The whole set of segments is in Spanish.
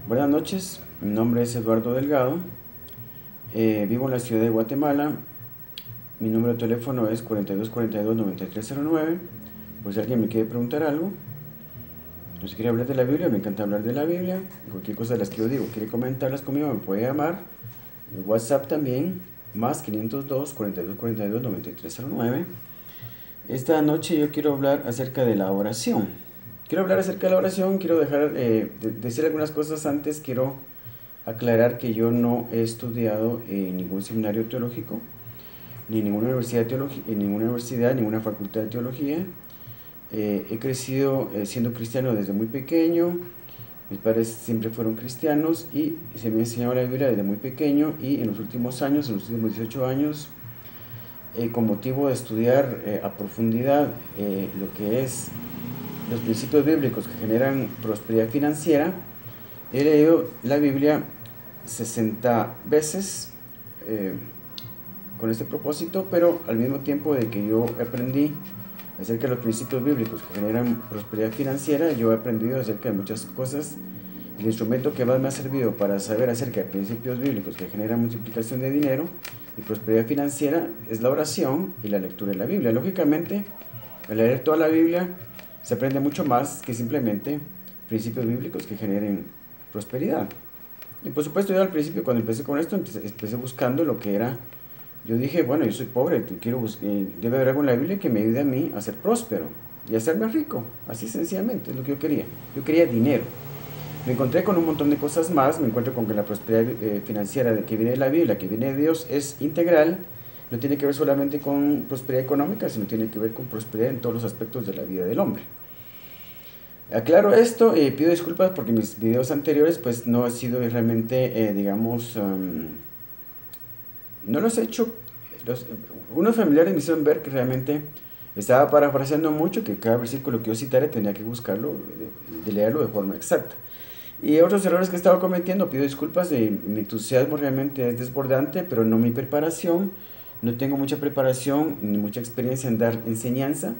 Buenas noches, mi nombre es Eduardo Delgado, vivo en la ciudad de Guatemala, mi número de teléfono es 4242-9309, por si alguien me quiere preguntar algo, o si quiere hablar de la Biblia, me encanta hablar de la Biblia, cualquier cosa de las que yo digo, quiere comentarlas conmigo, me puede llamar, WhatsApp también, más 502-4242-9309. Esta noche yo quiero hablar acerca de la oración. Quiero hablar acerca de la oración, quiero decir algunas cosas antes, quiero aclarar que yo no he estudiado en ningún seminario teológico, ni en ninguna universidad, ninguna facultad de teología. He crecido siendo cristiano desde muy pequeño, mis padres siempre fueron cristianos y se me ha enseñado la Biblia desde muy pequeño, y en los últimos años, en los últimos 18 años, con motivo de estudiar a profundidad lo que es los principios bíblicos que generan prosperidad financiera, he leído la Biblia 60 veces con este propósito, pero al mismo tiempo de que yo aprendí acerca de los principios bíblicos que generan prosperidad financiera, yo he aprendido acerca de muchas cosas. El instrumento que más me ha servido para saber acerca de principios bíblicos que generan multiplicación de dinero y prosperidad financiera es la oración y la lectura de la Biblia. Lógicamente, al leer toda la Biblia se aprende mucho más que simplemente principios bíblicos que generen prosperidad. Y por supuesto, yo al principio, cuando empecé con esto, empecé buscando lo que era. Yo dije, bueno, yo soy pobre, debe haber algo en la Biblia que me ayude a mí a ser próspero y a hacerme rico. Así sencillamente, es lo que yo quería. Yo quería dinero. Me encontré con un montón de cosas más. Me encuentro con que la prosperidad financiera que viene de la Biblia, que viene de Dios, es integral. No tiene que ver solamente con prosperidad económica, sino tiene que ver con prosperidad en todos los aspectos de la vida del hombre. Aclaro esto y pido disculpas porque mis videos anteriores pues no ha sido realmente, no los he hecho. Unos familiares me hicieron ver que realmente estaba parafraseando mucho, que cada versículo que yo citara tenía que buscarlo, de leerlo de forma exacta. Y otros errores que estaba cometiendo, pido disculpas. Mi entusiasmo realmente es desbordante, pero no mi preparación. No tengo mucha preparación ni mucha experiencia en dar enseñanza,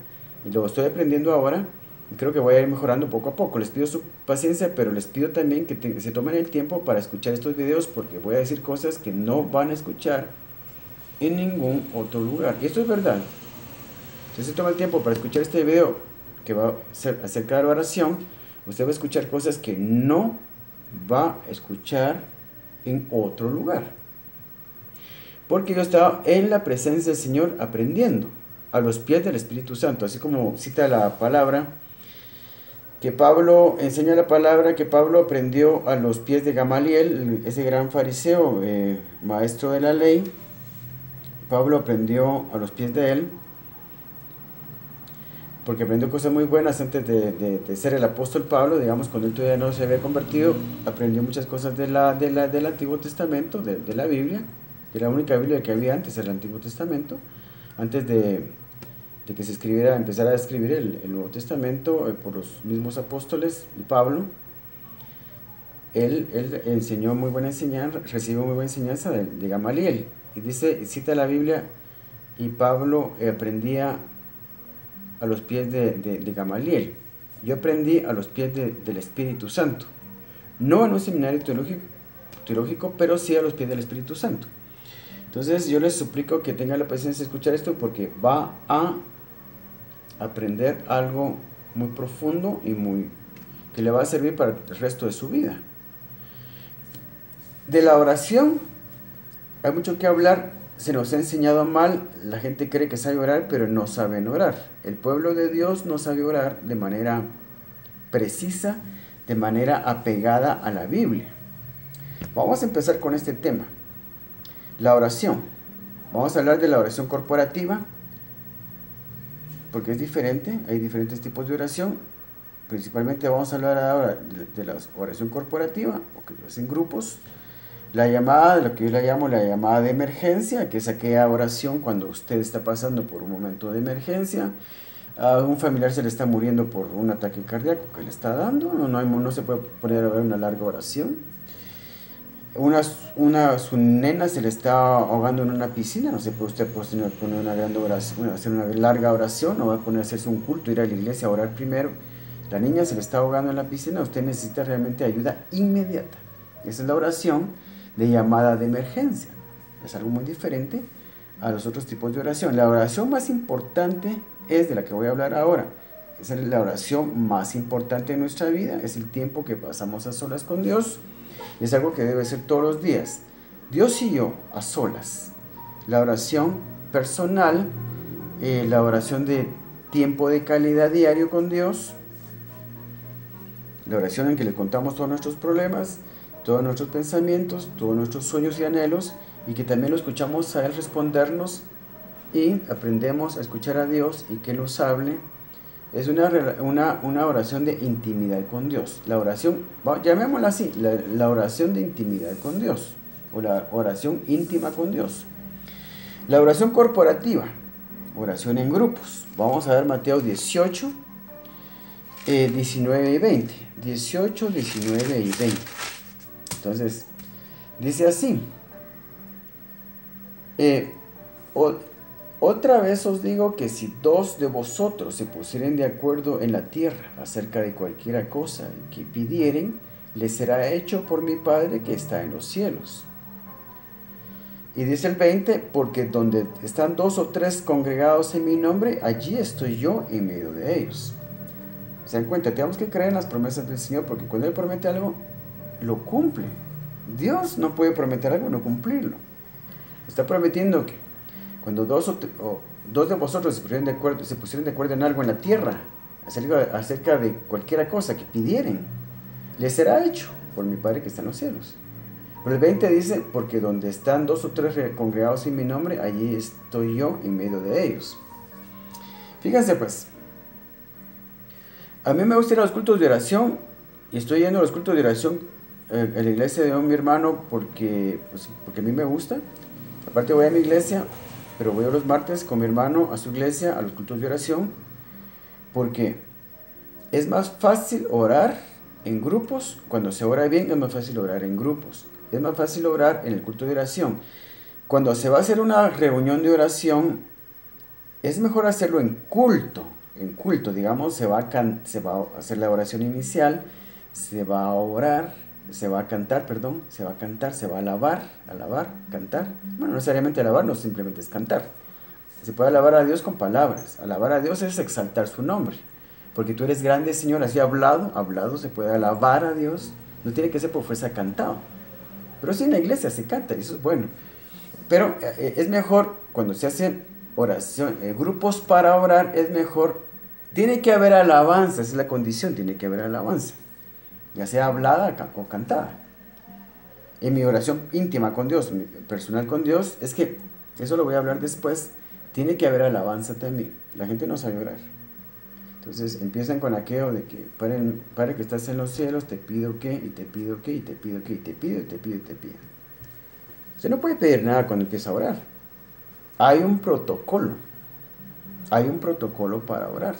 y lo estoy aprendiendo ahora. Y creo que voy a ir mejorando poco a poco. Les pido su paciencia, pero les pido también que se tomen el tiempo para escuchar estos videos, porque voy a decir cosas que no van a escuchar en ningún otro lugar. Y esto es verdad. Si se toma el tiempo para escuchar este video, que va a ser acerca de la oración, usted va a escuchar cosas que no va a escuchar en otro lugar. Porque yo estaba en la presencia del Señor aprendiendo a los pies del Espíritu Santo, así como cita la palabra, que Pablo enseña la palabra, que Pablo aprendió a los pies de Gamaliel, ese gran fariseo, maestro de la ley. Pablo aprendió a los pies de él, porque aprendió cosas muy buenas antes de ser el apóstol Pablo. Digamos, cuando él todavía no se había convertido, aprendió muchas cosas del Antiguo Testamento, de la Biblia, que la única Biblia que había antes era el Antiguo Testamento, antes de que se empezara a escribir el Nuevo Testamento por los mismos apóstoles y Pablo. Él enseñó muy buena enseñanza, recibió muy buena enseñanza de Gamaliel, y cita la Biblia, y Pablo aprendía a los pies de Gamaliel. Yo aprendí a los pies del Espíritu Santo, no en un seminario teológico, pero sí a los pies del Espíritu Santo. Entonces yo les suplico que tengan la paciencia de escuchar esto, porque va a aprender algo muy profundo y que le va a servir para el resto de su vida. De la oración hay mucho que hablar. Se nos ha enseñado mal. La gente cree que sabe orar, pero no saben orar. El pueblo de Dios no sabe orar de manera precisa, de manera apegada a la Biblia. Vamos a empezar con este tema, la oración. Vamos a hablar de la oración corporativa, porque es diferente. Hay diferentes tipos de oración. Principalmente vamos a hablar ahora de la oración corporativa, o que es en grupos. La llamada, lo que yo la llamo la llamada de emergencia, que es aquella oración cuando usted está pasando por un momento de emergencia. A un familiar se le está muriendo por un ataque cardíaco que le está dando. No se puede poner a ver una larga oración. Su nena se le está ahogando en una piscina. No se puede usted poner una gran oración, hacer una larga oración. No va a poner a hacerse un culto, ir a la iglesia a orar primero. La niña se le está ahogando en la piscina, usted necesita realmente ayuda inmediata. Esa es la oración de llamada de emergencia. Es algo muy diferente a los otros tipos de oración. La oración más importante es de la que voy a hablar ahora. Es la oración más importante de nuestra vida. Es el tiempo que pasamos a solas con Dios. Y es algo que debe ser todos los días. Dios y yo a solas. La oración personal, la oración de tiempo de calidad diario con Dios, la oración en que le contamos todos nuestros problemas, todos nuestros pensamientos, todos nuestros sueños y anhelos, y que también lo escuchamos a Él respondernos y aprendemos a escuchar a Dios y que nos hable. Es una oración de intimidad con Dios. La oración, llamémosla así, la oración de intimidad con Dios, o la oración íntima con Dios. La oración corporativa, oración en grupos. Vamos a ver Mateo 18, 19 y 20. 18, 19 y 20. Entonces, dice así. Otra vez os digo que si dos de vosotros se pusieren de acuerdo en la tierra acerca de cualquiera cosa que pidieren, les será hecho por mi Padre que está en los cielos. Y dice el 20, porque donde están 2 o 3 congregados en mi nombre, allí estoy yo en medio de ellos. ¿Se dan cuenta? Tenemos que creer en las promesas del Señor, porque cuando Él promete algo, lo cumple. Dios no puede prometer algo y no cumplirlo. Está prometiendo que cuando dos de vosotros se pusieron de acuerdo en algo en la tierra, acerca de cualquier cosa que pidieren, les será hecho por mi Padre que está en los cielos. Pero el 20 dice, porque donde están 2 o 3 congregados en mi nombre, allí estoy yo en medio de ellos. Fíjense pues, a mí me gusta ir a los cultos de oración, y estoy yendo a los cultos de oración en la iglesia de mi hermano porque a mí me gusta. Aparte voy a mi iglesia, pero voy a los martes con mi hermano a su iglesia, a los cultos de oración, porque es más fácil orar en grupos. Cuando se ora bien es más fácil orar en grupos. Es más fácil orar en el culto de oración. Cuando se va a hacer una reunión de oración, es mejor hacerlo en culto. En culto, digamos, se va a hacer la oración inicial, se va a orar, se va a cantar, se va a alabar, cantar. Bueno, no necesariamente alabar, no simplemente es cantar. Se puede alabar a Dios con palabras. Alabar a Dios es exaltar su nombre. Porque tú eres grande, Señor, así hablado, se puede alabar a Dios. No tiene que ser por fuerza cantado. Pero sí en la iglesia se canta y eso es bueno. Pero es mejor cuando se hacen oración, grupos para orar, es mejor. Tiene que haber alabanza, esa es la condición, tiene que haber alabanza. Ya sea hablada o cantada. En mi oración íntima con Dios, mi personal con Dios, es que, eso lo voy a hablar después, tiene que haber alabanza también. La gente no sabe orar. Entonces empiezan con aquello de que, Padre que estás en los cielos, te pido que, y te pido que, y te pido que, y te pido, y te pido, y te pido. Usted no puede pedir nada cuando empieza a orar. Hay un protocolo para orar.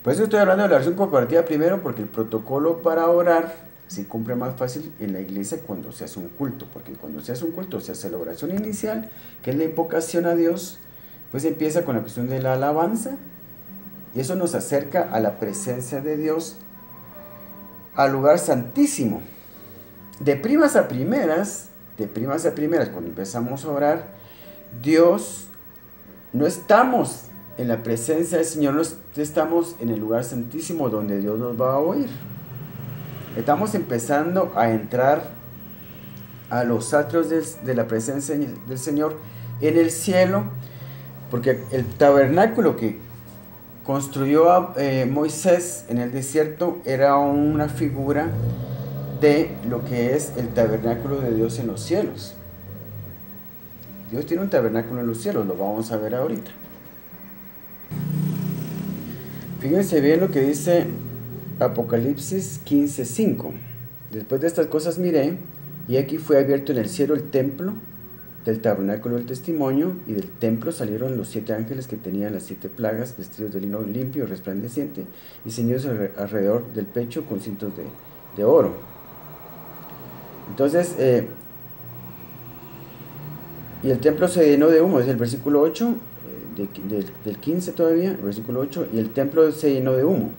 Por eso estoy hablando de la oración corporativa primero, porque el protocolo para orar se cumple más fácil en la iglesia cuando se hace un culto, porque cuando se hace un culto se hace la oración inicial, que es la invocación a Dios, pues empieza con la cuestión de la alabanza, y eso nos acerca a la presencia de Dios, al lugar santísimo. De primas a primeras, cuando empezamos a orar, Dios, no estamos en la presencia del Señor, no estamos en el lugar santísimo donde Dios nos va a oír. Estamos empezando a entrar a los atrios de la presencia del Señor en el cielo, porque el tabernáculo que construyó Moisés en el desierto era una figura de lo que es el tabernáculo de Dios en los cielos. Dios tiene un tabernáculo en los cielos, lo vamos a ver ahorita. Fíjense bien lo que dice Apocalipsis 15:5. Después de estas cosas miré, y aquí fue abierto en el cielo el templo del tabernáculo del testimonio, y del templo salieron los 7 ángeles que tenían las 7 plagas, vestidos de lino limpio y resplandeciente, y ceñidos alrededor del pecho con cintos de oro. Entonces, y el templo se llenó de humo, es el versículo 8, del 15 todavía, el versículo 8, y el templo se llenó de humo.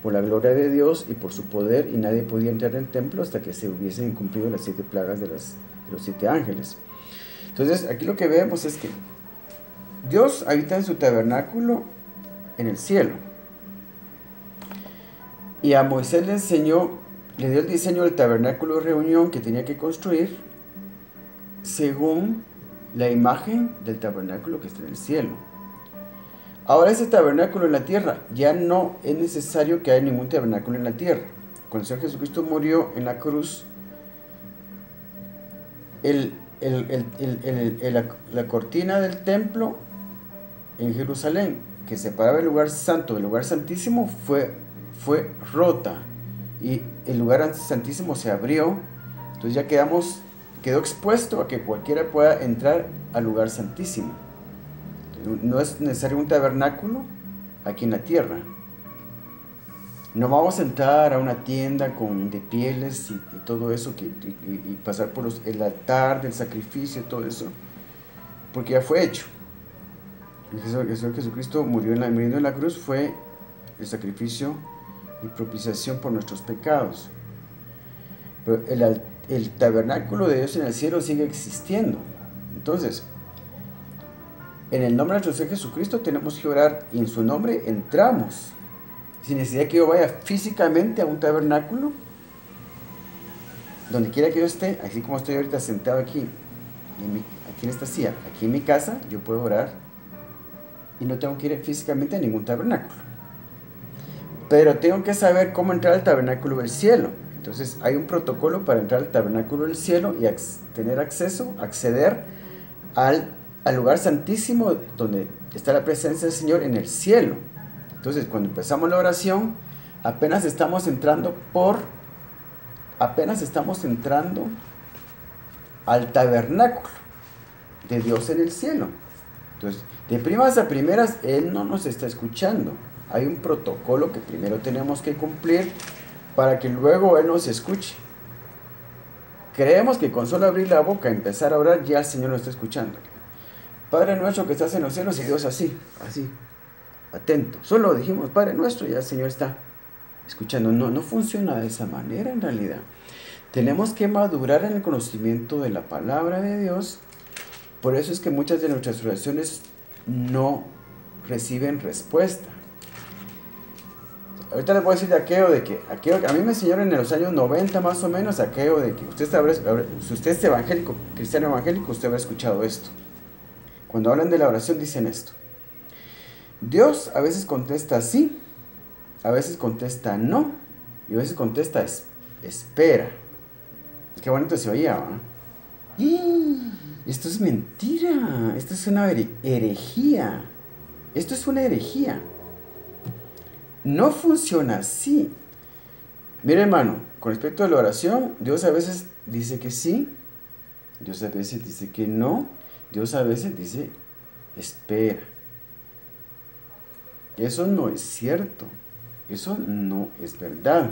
por la gloria de Dios y por su poder, y nadie podía entrar en el templo hasta que se hubiesen cumplido las 7 plagas de los 7 ángeles. Entonces, aquí lo que vemos es que Dios habita en su tabernáculo en el cielo. Y a Moisés le enseñó, le dio el diseño del tabernáculo de reunión que tenía que construir según la imagen del tabernáculo que está en el cielo. Ahora ese tabernáculo en la tierra, ya no es necesario que haya ningún tabernáculo en la tierra. Cuando el Señor Jesucristo murió en la cruz, la cortina del templo en Jerusalén, que separaba el lugar santo del lugar santísimo, fue rota. Y el lugar santísimo se abrió. Entonces ya quedó expuesto a que cualquiera pueda entrar al lugar santísimo. No es necesario un tabernáculo aquí en la tierra. No vamos a entrar a una tienda de pieles y todo eso, y pasar por el altar del sacrificio y todo eso, porque ya fue hecho. El Señor Jesucristo muriendo en la cruz fue el sacrificio y propiciación por nuestros pecados. Pero el tabernáculo de Dios en el cielo sigue existiendo. Entonces, en el nombre de nuestro Señor Jesucristo tenemos que orar, y en su nombre entramos. Sin necesidad que yo vaya físicamente a un tabernáculo, donde quiera que yo esté, así como estoy ahorita sentado aquí en esta silla, aquí en mi casa, yo puedo orar y no tengo que ir físicamente a ningún tabernáculo. Pero tengo que saber cómo entrar al tabernáculo del cielo. Entonces hay un protocolo para entrar al tabernáculo del cielo y tener acceso, acceder al lugar santísimo donde está la presencia del Señor en el cielo. Entonces, cuando empezamos la oración, apenas estamos entrando al tabernáculo de Dios en el cielo. Entonces, de primas a primeras, Él no nos está escuchando. Hay un protocolo que primero tenemos que cumplir para que luego Él nos escuche. Creemos que con solo abrir la boca y empezar a orar, ya el Señor nos está escuchando. Padre nuestro que estás en los cielos, y Dios así, atento. Solo dijimos, Padre nuestro, y ya el Señor está escuchando. No funciona de esa manera en realidad. Tenemos que madurar en el conocimiento de la palabra de Dios. Por eso es que muchas de nuestras oraciones no reciben respuesta. Ahorita les voy a decir de aquello a mí me enseñaron en los años 90 más o menos, aquello de que si usted es evangélico, cristiano evangélico, usted habrá escuchado esto. Cuando hablan de la oración dicen esto: Dios a veces contesta sí, a veces contesta no, y a veces contesta espera. Qué bonito se oía, ¿verdad? Esto es mentira, esto es una herejía. Esto es una herejía. No funciona así. Mira, hermano, con respecto a la oración, Dios a veces dice que sí, Dios a veces dice que no, Dios a veces dice espera. Eso no es cierto. Eso no es verdad.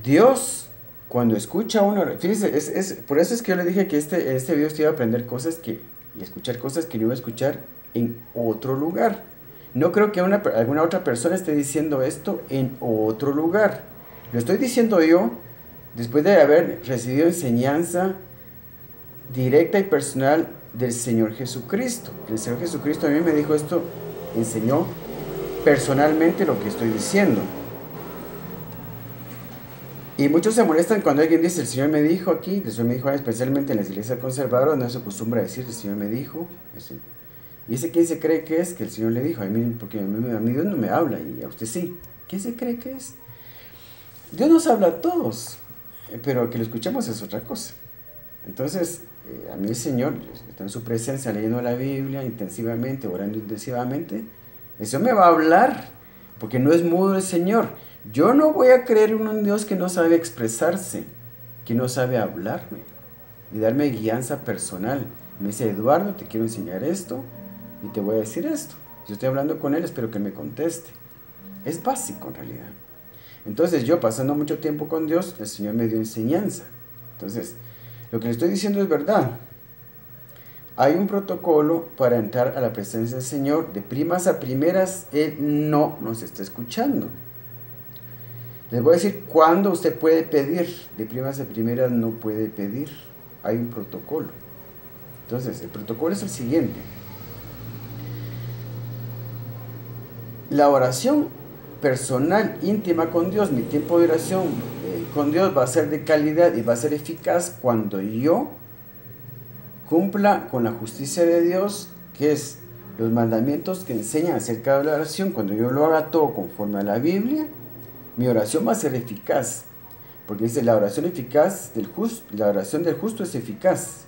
Dios, cuando escucha una... Fíjese, por eso es que yo le dije que este video usted iba a aprender cosas y escuchar cosas que no iba a escuchar en otro lugar. No creo que alguna otra persona esté diciendo esto en otro lugar. Lo estoy diciendo yo después de haber recibido enseñanza directa y personal del Señor Jesucristo. El Señor Jesucristo a mí me dijo esto, enseñó personalmente lo que estoy diciendo. Y muchos se molestan cuando alguien dice, el Señor me dijo aquí, el Señor me dijo, especialmente en las iglesias conservadoras, no se acostumbra a decir, el Señor me dijo. ¿Y ese quién se cree que es? Que el Señor le dijo, porque a mí Dios no me habla, y a usted sí. ¿Quién se cree que es? Dios nos habla a todos, pero que lo escuchemos es otra cosa. Entonces, a mí el Señor, está en su presencia leyendo la Biblia intensivamente, orando intensivamente, el Señor me va a hablar, porque no es mudo el Señor. Yo no voy a creer en un Dios que no sabe expresarse, que no sabe hablarme y darme guianza personal. Me dice, Eduardo, te quiero enseñar esto y te voy a decir esto. Si estoy hablando con él, espero que me conteste. Es básico en realidad. Entonces yo, pasando mucho tiempo con Dios, el Señor me dio enseñanza. Entonces, lo que le estoy diciendo es verdad. Hay un protocolo para entrar a la presencia del Señor. De primas a primeras, Él no nos está escuchando. Les voy a decir cuándo usted puede pedir. De primas a primeras no puede pedir. Hay un protocolo. Entonces, el protocolo es el siguiente. La oración personal, íntima con Dios, mi tiempo de oración con Dios va a ser de calidad y va a ser eficaz cuando yo cumpla con la justicia de Dios, que es los mandamientos que enseñan acerca de la oración. Cuando yo lo haga todo conforme a la Biblia, mi oración va a ser eficaz, porque dice la oración eficaz del justo, la oración del justo es eficaz.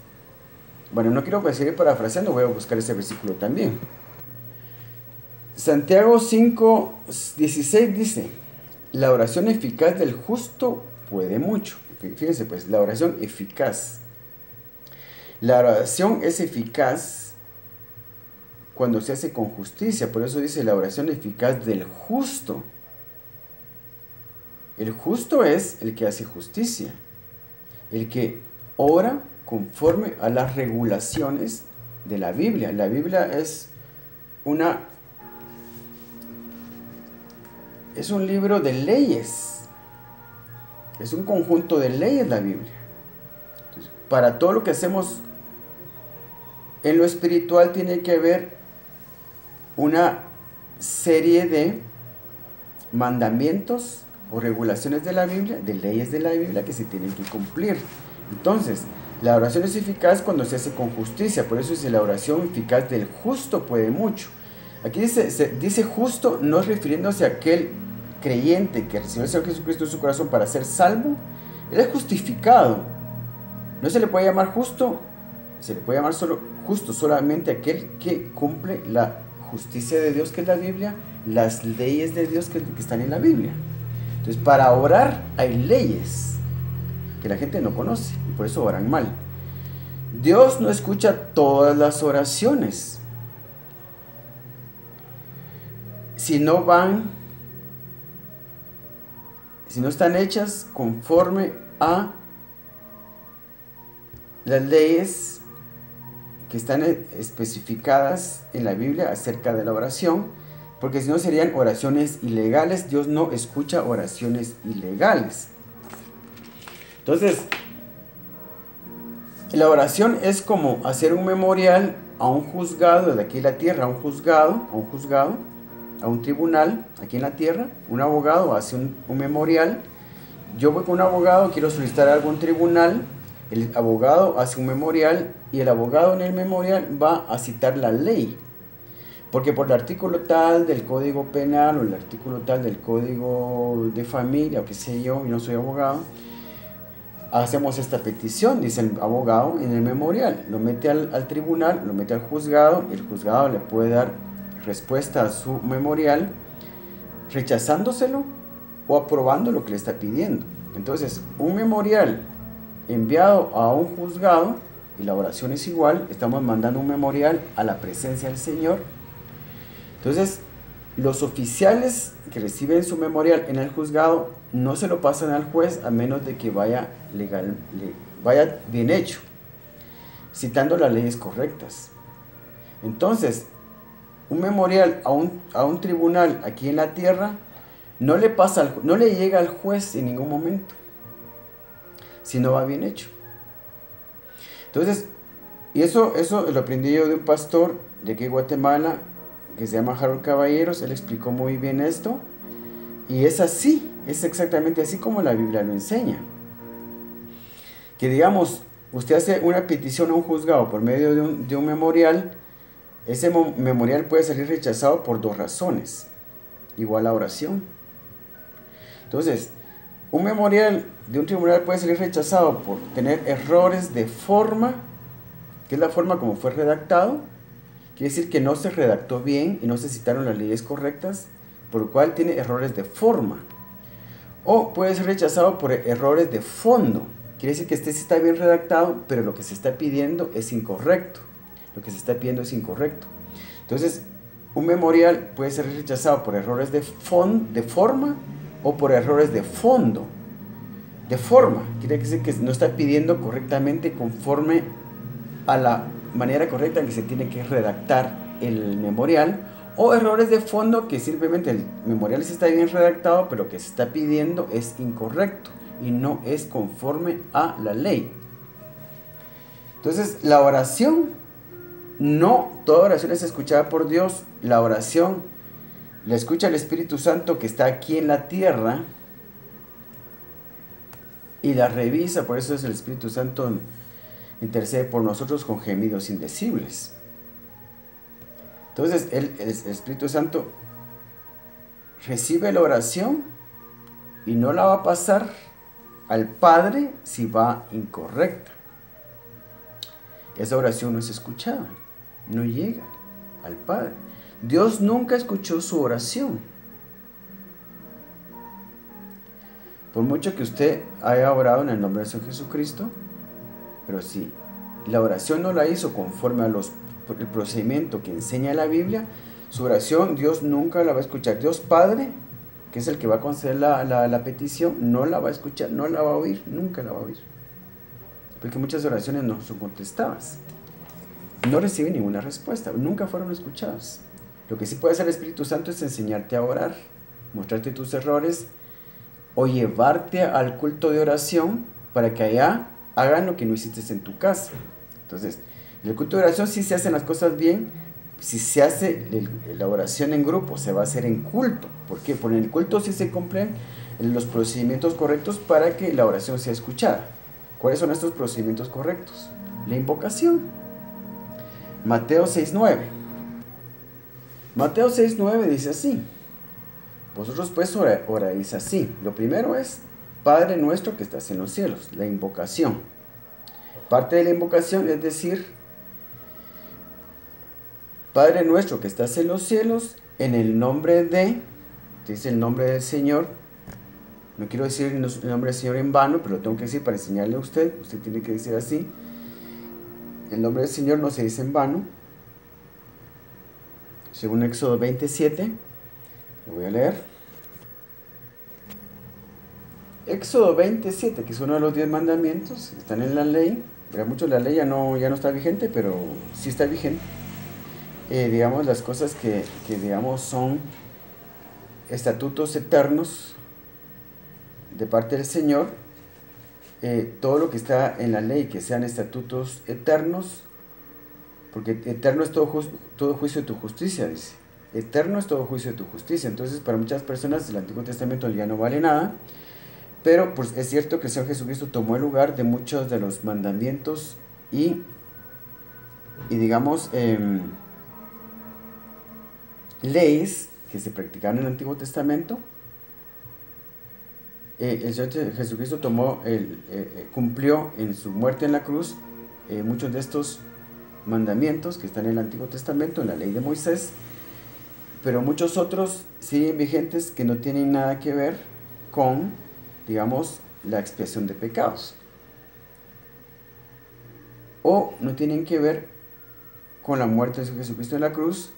Bueno, no quiero seguir parafraseando, voy a buscar ese versículo también. Santiago 5:16 dice, la oración eficaz del justo puede mucho. Fíjense pues, la oración eficaz. La oración es eficaz cuando se hace con justicia, por eso dice la oración eficaz del justo. El justo es el que hace justicia, el que ora conforme a las regulaciones de la Biblia. La Biblia es un libro de leyes, es un conjunto de leyes la Biblia. Entonces, para todo lo que hacemos en lo espiritual tiene que haber una serie de mandamientos o regulaciones de la Biblia, de leyes de la Biblia que se tienen que cumplir. Entonces, la oración es eficaz cuando se hace con justicia, por eso dice la oración eficaz del justo puede mucho. Aquí dice justo, no refiriéndose a aquel creyente que recibió al Señor Jesucristo en su corazón para ser salvo. Él es justificado. No se le puede llamar justo, se le puede llamar solo justo solamente aquel que cumple la justicia de Dios, que es la Biblia, las leyes de Dios que están en la Biblia. Entonces, para orar hay leyes que la gente no conoce y por eso oran mal. Dios no escucha todas las oraciones. Si no están hechas conforme a las leyes que están especificadas en la Biblia acerca de la oración, porque si no serían oraciones ilegales. Dios no escucha oraciones ilegales. Entonces, la oración es como hacer un memorial a un juzgado de aquí en la tierra, a un tribunal aquí en la tierra. Un abogado hace un memorial. Yo voy con un abogado, quiero solicitar algo a un tribunal. El abogado hace un memorial y el abogado en el memorial va a citar la ley. Porque por el artículo tal del Código Penal o el artículo tal del Código de Familia o qué sé yo no soy abogado, hacemos esta petición, dice el abogado en el memorial. Lo mete al tribunal, lo mete al juzgado y el juzgado le puede dar respuesta a su memorial rechazándoselo o aprobando lo que le está pidiendo. Entonces, un memorial enviado a un juzgado, y la oración es igual, estamos mandando un memorial a la presencia del Señor. Entonces, los oficiales que reciben su memorial en el juzgado no se lo pasan al juez a menos de que vaya bien hecho, citando las leyes correctas. Entonces, un memorial a un tribunal aquí en la tierra no le llega al juez en ningún momento si no va bien hecho. Entonces, y eso lo aprendí yo de un pastor de aquí en Guatemala que se llama Harold Caballeros. Él explicó muy bien esto y es así, es exactamente así como la Biblia lo enseña. Que digamos, usted hace una petición a un juzgado por medio de un memorial. Ese memorial puede salir rechazado por dos razones, igual a oración. Entonces, un memorial de un tribunal puede salir rechazado por tener errores de forma, que es la forma como fue redactado. Quiere decir que no se redactó bien y no se citaron las leyes correctas, por lo cual tiene errores de forma. O puede ser rechazado por errores de fondo. Quiere decir que este sí está bien redactado, pero lo que se está pidiendo es incorrecto. Entonces, un memorial puede ser rechazado por errores de forma o por errores de fondo. De forma, quiere decir que no está pidiendo correctamente conforme a la manera correcta en que se tiene que redactar el memorial, O errores de fondo que simplemente el memorial sí está bien redactado, pero lo que se está pidiendo es incorrecto y no es conforme a la ley. Entonces, la oración, no toda oración es escuchada por Dios. La oración la escucha el Espíritu Santo que está aquí en la tierra y la revisa. Por eso es el Espíritu Santo intercede por nosotros con gemidos indecibles. Entonces, el Espíritu Santo recibe la oración y no la va a pasar al Padre si va incorrecta. Esa oración no es escuchada, no llega al Padre. Dios nunca escuchó su oración. Por mucho que usted haya orado en el nombre de Señor Jesucristo, pero si la oración no la hizo conforme a el procedimiento que enseña la Biblia, su oración Dios nunca la va a escuchar. Dios Padre, que es el que va a conceder la petición, no la va a escuchar, no la va a oír, nunca la va a oír. Porque muchas oraciones no son contestadas. No reciben ninguna respuesta, nunca fueron escuchadas. Lo que sí puede hacer el Espíritu Santo es enseñarte a orar, mostrarte tus errores o llevarte al culto de oración para que allá hagan lo que no hiciste en tu casa. Entonces, en el culto de oración sí se hacen las cosas bien. Si se hace la oración en grupo, se va a hacer en culto. ¿Por qué? Porque en el culto sí se cumplen los procedimientos correctos para que la oración sea escuchada. ¿Cuáles son estos procedimientos correctos? La invocación. Mateo 6:9. Mateo 6:9 dice así: vosotros pues oráis así. Lo primero es: Padre nuestro que estás en los cielos. La invocación. Parte de la invocación es decir: Padre nuestro que estás en los cielos, en el nombre de, dice el nombre del Señor. No quiero decir el nombre del Señor en vano, pero lo tengo que decir para enseñarle a usted. Usted tiene que decir así. El nombre del Señor no se dice en vano. Según Éxodo 27, lo voy a leer. Éxodo 27, que es uno de los 10 mandamientos, están en la ley. Para muchos la ley ya no está vigente, pero sí está vigente. Digamos, las cosas que digamos son estatutos eternos de parte del Señor. Todo lo que está en la ley, que sean estatutos eternos, porque eterno es todo juicio de tu justicia, dice. Eterno es todo juicio de tu justicia. Entonces, para muchas personas el Antiguo Testamento ya no vale nada, pero pues es cierto que el Señor Jesucristo tomó el lugar de muchos de los mandamientos y digamos, leyes que se practicaban en el Antiguo Testamento. El Señor Jesucristo cumplió en su muerte en la cruz muchos de estos mandamientos que están en el Antiguo Testamento, en la ley de Moisés, pero muchos otros siguen vigentes que no tienen nada que ver con, digamos, la expiación de pecados, o no tienen que ver con la muerte de Jesucristo en la cruz.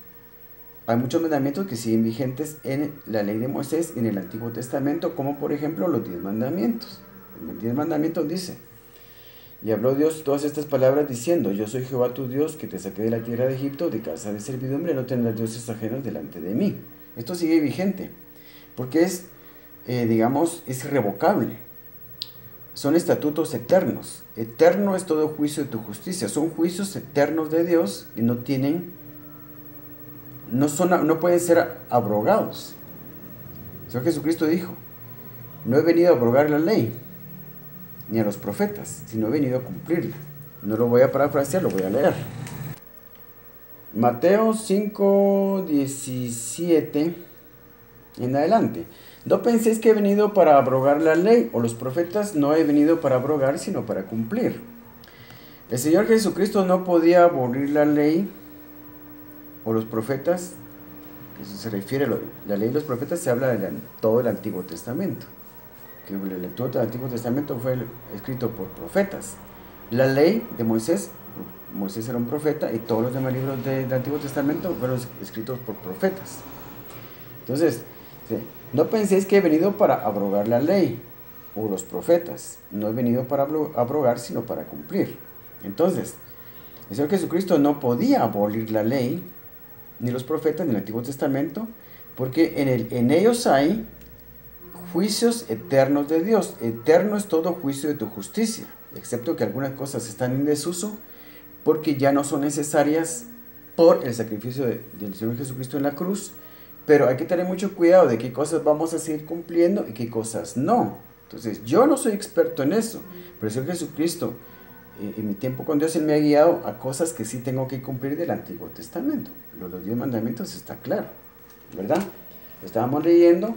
Hay muchos mandamientos que siguen vigentes en la ley de Moisés y en el Antiguo Testamento, como por ejemplo los 10 mandamientos. Los 10 mandamientos dice: y habló Dios todas estas palabras diciendo: yo soy Jehová tu Dios, que te saqué de la tierra de Egipto, de casa de servidumbre, no tendrás dioses ajenos delante de mí. Esto sigue vigente, porque digamos, es irrevocable. Son estatutos eternos. Eterno es todo juicio de tu justicia. Son juicios eternos de Dios y no pueden ser abrogados. El Señor Jesucristo dijo: no he venido a abrogar la ley ni a los profetas, sino he venido a cumplirla. No lo voy a parafrasear, lo voy a leer. Mateo 5:17 en adelante: no penséis que he venido para abrogar la ley o los profetas. No he venido para abrogar, sino para cumplir. El Señor Jesucristo no podía abolir la ley o los profetas. Eso se refiere a la ley y los profetas. Se habla de todo el Antiguo Testamento, que el lector del Antiguo Testamento fue escrito por profetas. La ley de Moisés era un profeta, y todos los demás libros del Antiguo Testamento fueron escritos por profetas. Entonces, no penséis que he venido para abrogar la ley o los profetas. No he venido para abrogar, sino para cumplir. Entonces, el Señor Jesucristo no podía abolir la ley ni los profetas, ni el Antiguo Testamento, porque en ellos hay juicios eternos de Dios. Eterno es todo juicio de tu justicia, excepto que algunas cosas están en desuso porque ya no son necesarias por el sacrificio del Señor Jesucristo en la cruz. Pero hay que tener mucho cuidado de qué cosas vamos a seguir cumpliendo y qué cosas no. Entonces, yo no soy experto en eso, pero el Señor Jesucristo, en mi tiempo con Dios, Él me ha guiado a cosas que sí tengo que cumplir del Antiguo Testamento. Los 10 mandamientos está claro, ¿verdad? Lo estábamos leyendo,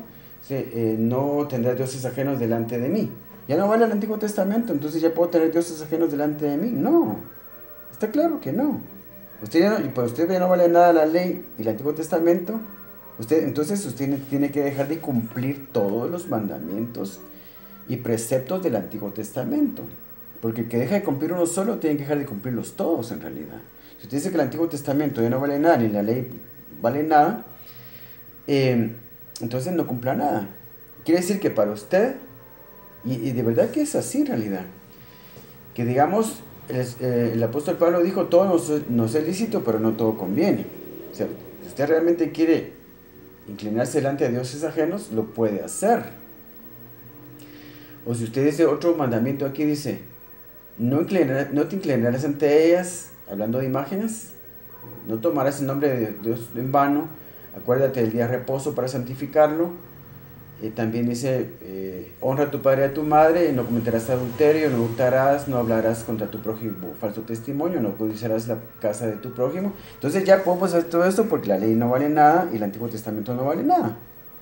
no tendrás dioses ajenos delante de mí. Ya no vale el Antiguo Testamento, entonces ya puedo tener dioses ajenos delante de mí. No, está claro que no. Para usted ya no vale nada la ley y el Antiguo Testamento. Entonces usted tiene que dejar de cumplir todos los mandamientos y preceptos del Antiguo Testamento. Porque el que deja de cumplir uno solo tiene que dejar de cumplirlos todos en realidad. Si usted dice que el Antiguo Testamento ya no vale nada, ni la ley vale nada, entonces no cumpla nada. Quiere decir que para usted, y de verdad que es así en realidad, que digamos, el apóstol Pablo dijo, todo nos es lícito, pero no todo conviene. O sea, si usted realmente quiere inclinarse delante de dioses ajenos, lo puede hacer. O si usted dice otro mandamiento aquí, dice, no te inclinarás ante ellas, hablando de imágenes, no tomarás el nombre de Dios en vano, acuérdate del día de reposo para santificarlo. También dice, honra a tu padre y a tu madre, no cometerás adulterio, no hurtarás, no hablarás contra tu prójimo falso testimonio, no codiciarás la casa de tu prójimo. Entonces ya podemos hacer todo esto porque la ley no vale nada y el Antiguo Testamento no vale nada.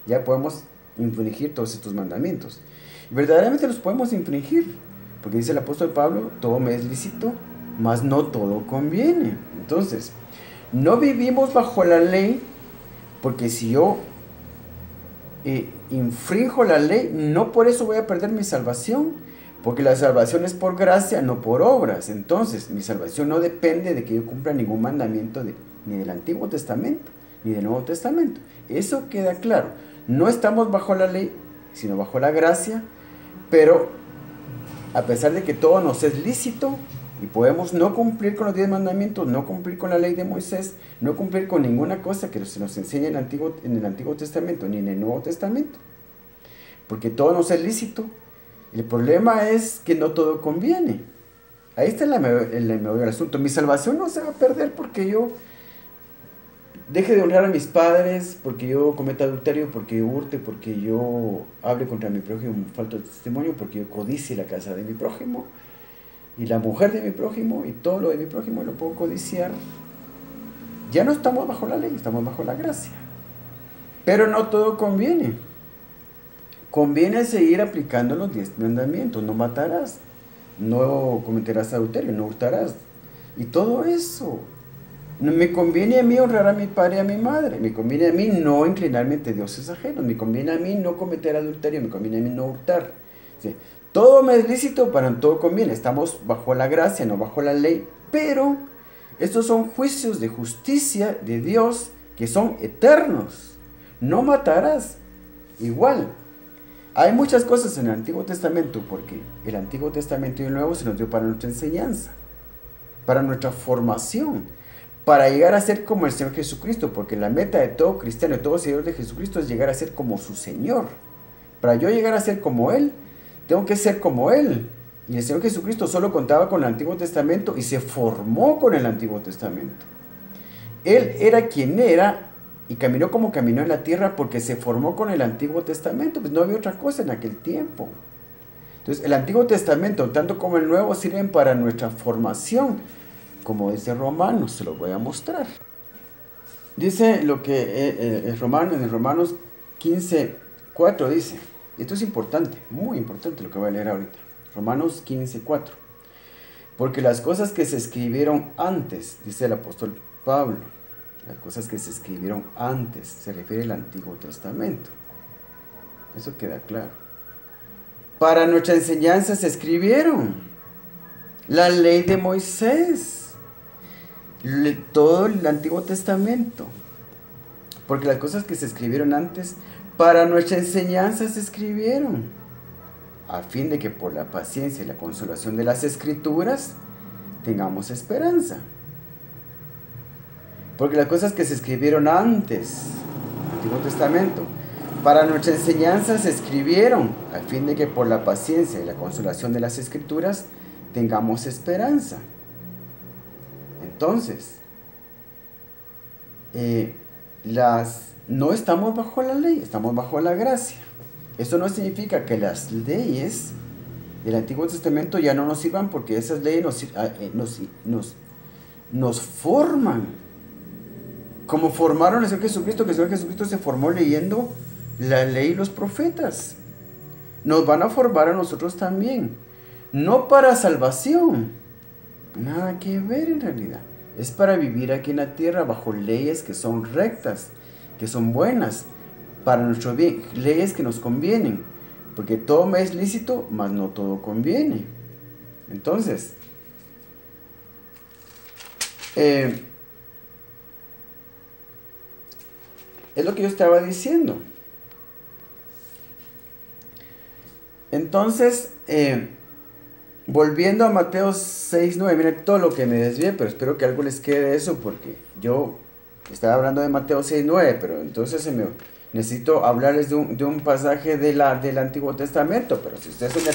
Ya podemos infringir todos estos mandamientos. Y verdaderamente los podemos infringir, porque dice el apóstol Pablo, todo me es lícito, mas no todo conviene. Entonces, no vivimos bajo la ley, porque si yo infrinjo la ley, no por eso voy a perder mi salvación, porque la salvación es por gracia, no por obras. Entonces, mi salvación no depende de que yo cumpla ningún mandamiento ni del Antiguo Testamento, ni del Nuevo Testamento. Eso queda claro. No estamos bajo la ley, sino bajo la gracia, pero a pesar de que todo nos es lícito, y podemos no cumplir con los 10 mandamientos, no cumplir con la ley de Moisés, no cumplir con ninguna cosa que se nos enseña en el Antiguo Testamento ni en el Nuevo Testamento. Porque todo nos es lícito. El problema es que no todo conviene. Ahí está el meollo del asunto. Mi salvación no se va a perder porque yo deje de honrar a mis padres, porque yo cometa adulterio, porque yo hurte, porque yo hable contra mi prójimo falto de testimonio, porque yo codicie la casa de mi prójimo. Y la mujer de mi prójimo y todo lo de mi prójimo lo puedo codiciar. Ya no estamos bajo la ley, estamos bajo la gracia. Pero no todo conviene. Conviene seguir aplicando los 10 mandamientos. No matarás, no cometerás adulterio, no hurtarás. Y todo eso. Me conviene a mí honrar a mi padre y a mi madre. Me conviene a mí no inclinarme ante dioses ajenos. Me conviene a mí no cometer adulterio. Me conviene a mí no hurtar. ¿Sí? Todo me es lícito, pero en todo conviene. Estamos bajo la gracia, no bajo la ley. Pero estos son juicios de justicia de Dios que son eternos. No matarás. Igual. Hay muchas cosas en el Antiguo Testamento, porque el Antiguo Testamento y el Nuevo se nos dio para nuestra enseñanza, para nuestra formación, para llegar a ser como el Señor Jesucristo, porque la meta de todo cristiano, de todo seguidor de Jesucristo es llegar a ser como su Señor. Para yo llegar a ser como Él, tengo que ser como Él. Y el Señor Jesucristo solo contaba con el Antiguo Testamento y se formó con el Antiguo Testamento. Él era quien era y caminó como caminó en la tierra porque se formó con el Antiguo Testamento. Pues no había otra cosa en aquel tiempo. Entonces el Antiguo Testamento, tanto como el Nuevo, sirven para nuestra formación. Como dice Romanos, se lo voy a mostrar. Dice lo que en Romanos 15:4 dice. Esto es importante, muy importante lo que voy a leer ahorita. Romanos 15:4. Porque las cosas que se escribieron antes, dice el apóstol Pablo, las cosas que se escribieron antes, se refiere al Antiguo Testamento. Eso queda claro. Para nuestra enseñanza se escribieron la ley de Moisés, todo el Antiguo Testamento. Porque las cosas que se escribieron antes, para nuestra enseñanza se escribieron, a fin de que por la paciencia y la consolación de las Escrituras tengamos esperanza. Porque las cosas que se escribieron antes, Antiguo Testamento, para nuestra enseñanza se escribieron, a fin de que por la paciencia y la consolación de las Escrituras tengamos esperanza. Entonces, no estamos bajo la ley, estamos bajo la gracia. Eso no significa que las leyes del Antiguo Testamento ya no nos sirvan, porque esas leyes nos forman. Como formaron al Señor Jesucristo, que el Señor Jesucristo se formó leyendo la ley y los profetas. Nos van a formar a nosotros también. No para salvación. Nada que ver en realidad. Es para vivir aquí en la tierra bajo leyes que son rectas, que son buenas, para nuestro bien. Leyes que nos convienen. Porque todo me es lícito, mas no todo conviene. Entonces, es lo que yo estaba diciendo. Entonces, volviendo a Mateo 6:9, miren todo lo que me desvié, pero espero que algo les quede de eso, porque yo estaba hablando de Mateo 6:9, pero entonces necesito hablarles de un pasaje del Antiguo Testamento. Pero si ustedes tienen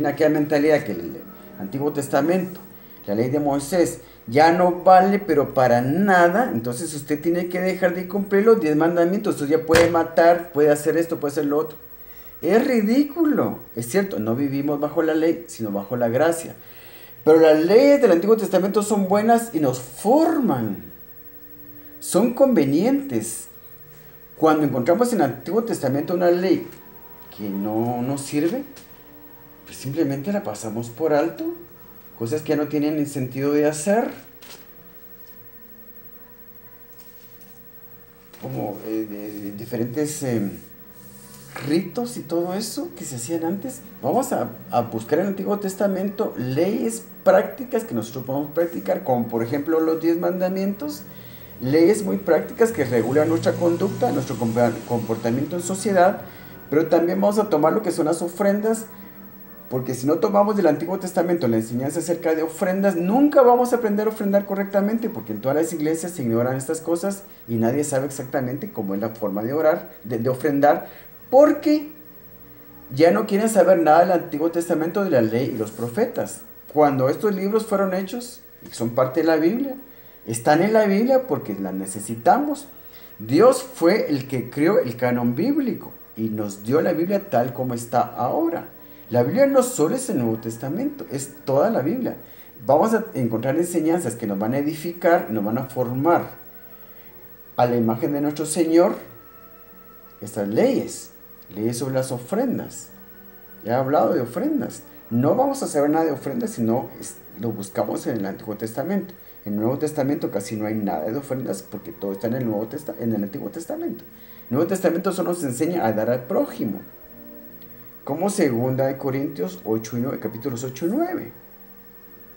aquella mentalidad que el Antiguo Testamento, la ley de Moisés, ya no vale pero para nada, entonces usted tiene que dejar de cumplir los 10 mandamientos. Usted ya puede matar, puede hacer esto, puede hacer lo otro. Es ridículo. Es cierto, no vivimos bajo la ley, sino bajo la gracia. Pero las leyes del Antiguo Testamento son buenas y nos forman. Son convenientes. Cuando encontramos en el Antiguo Testamento una ley que no nos sirve, pues simplemente la pasamos por alto. Cosas que ya no tienen ni sentido de hacer. Como diferentes ritos y todo eso que se hacían antes. Vamos a buscar en el Antiguo Testamento leyes prácticas que nosotros podemos practicar, como por ejemplo los 10 mandamientos, leyes muy prácticas que regulan nuestra conducta, nuestro comportamiento en sociedad, pero también vamos a tomar lo que son las ofrendas, porque si no tomamos del Antiguo Testamento la enseñanza acerca de ofrendas, nunca vamos a aprender a ofrendar correctamente, porque en todas las iglesias se ignoran estas cosas y nadie sabe exactamente cómo es la forma de orar, de ofrendar, porque ya no quieren saber nada del Antiguo Testamento, de la ley y los profetas. Cuando estos libros fueron hechos, y son parte de la Biblia, están en la Biblia porque las necesitamos. Dios fue el que creó el canon bíblico y nos dio la Biblia tal como está ahora. La Biblia no solo es el Nuevo Testamento, es toda la Biblia. Vamos a encontrar enseñanzas que nos van a edificar, nos van a formar a la imagen de nuestro Señor. Estas leyes sobre las ofrendas. Ya he hablado de ofrendas. No vamos a saber nada de ofrendas si no lo buscamos en el Antiguo Testamento. En el Nuevo Testamento casi no hay nada de ofrendas porque todo está en el Antiguo Testamento. El Nuevo Testamento solo nos enseña a dar al prójimo. Como 2 Corintios 8 y 9, capítulos 8 y 9.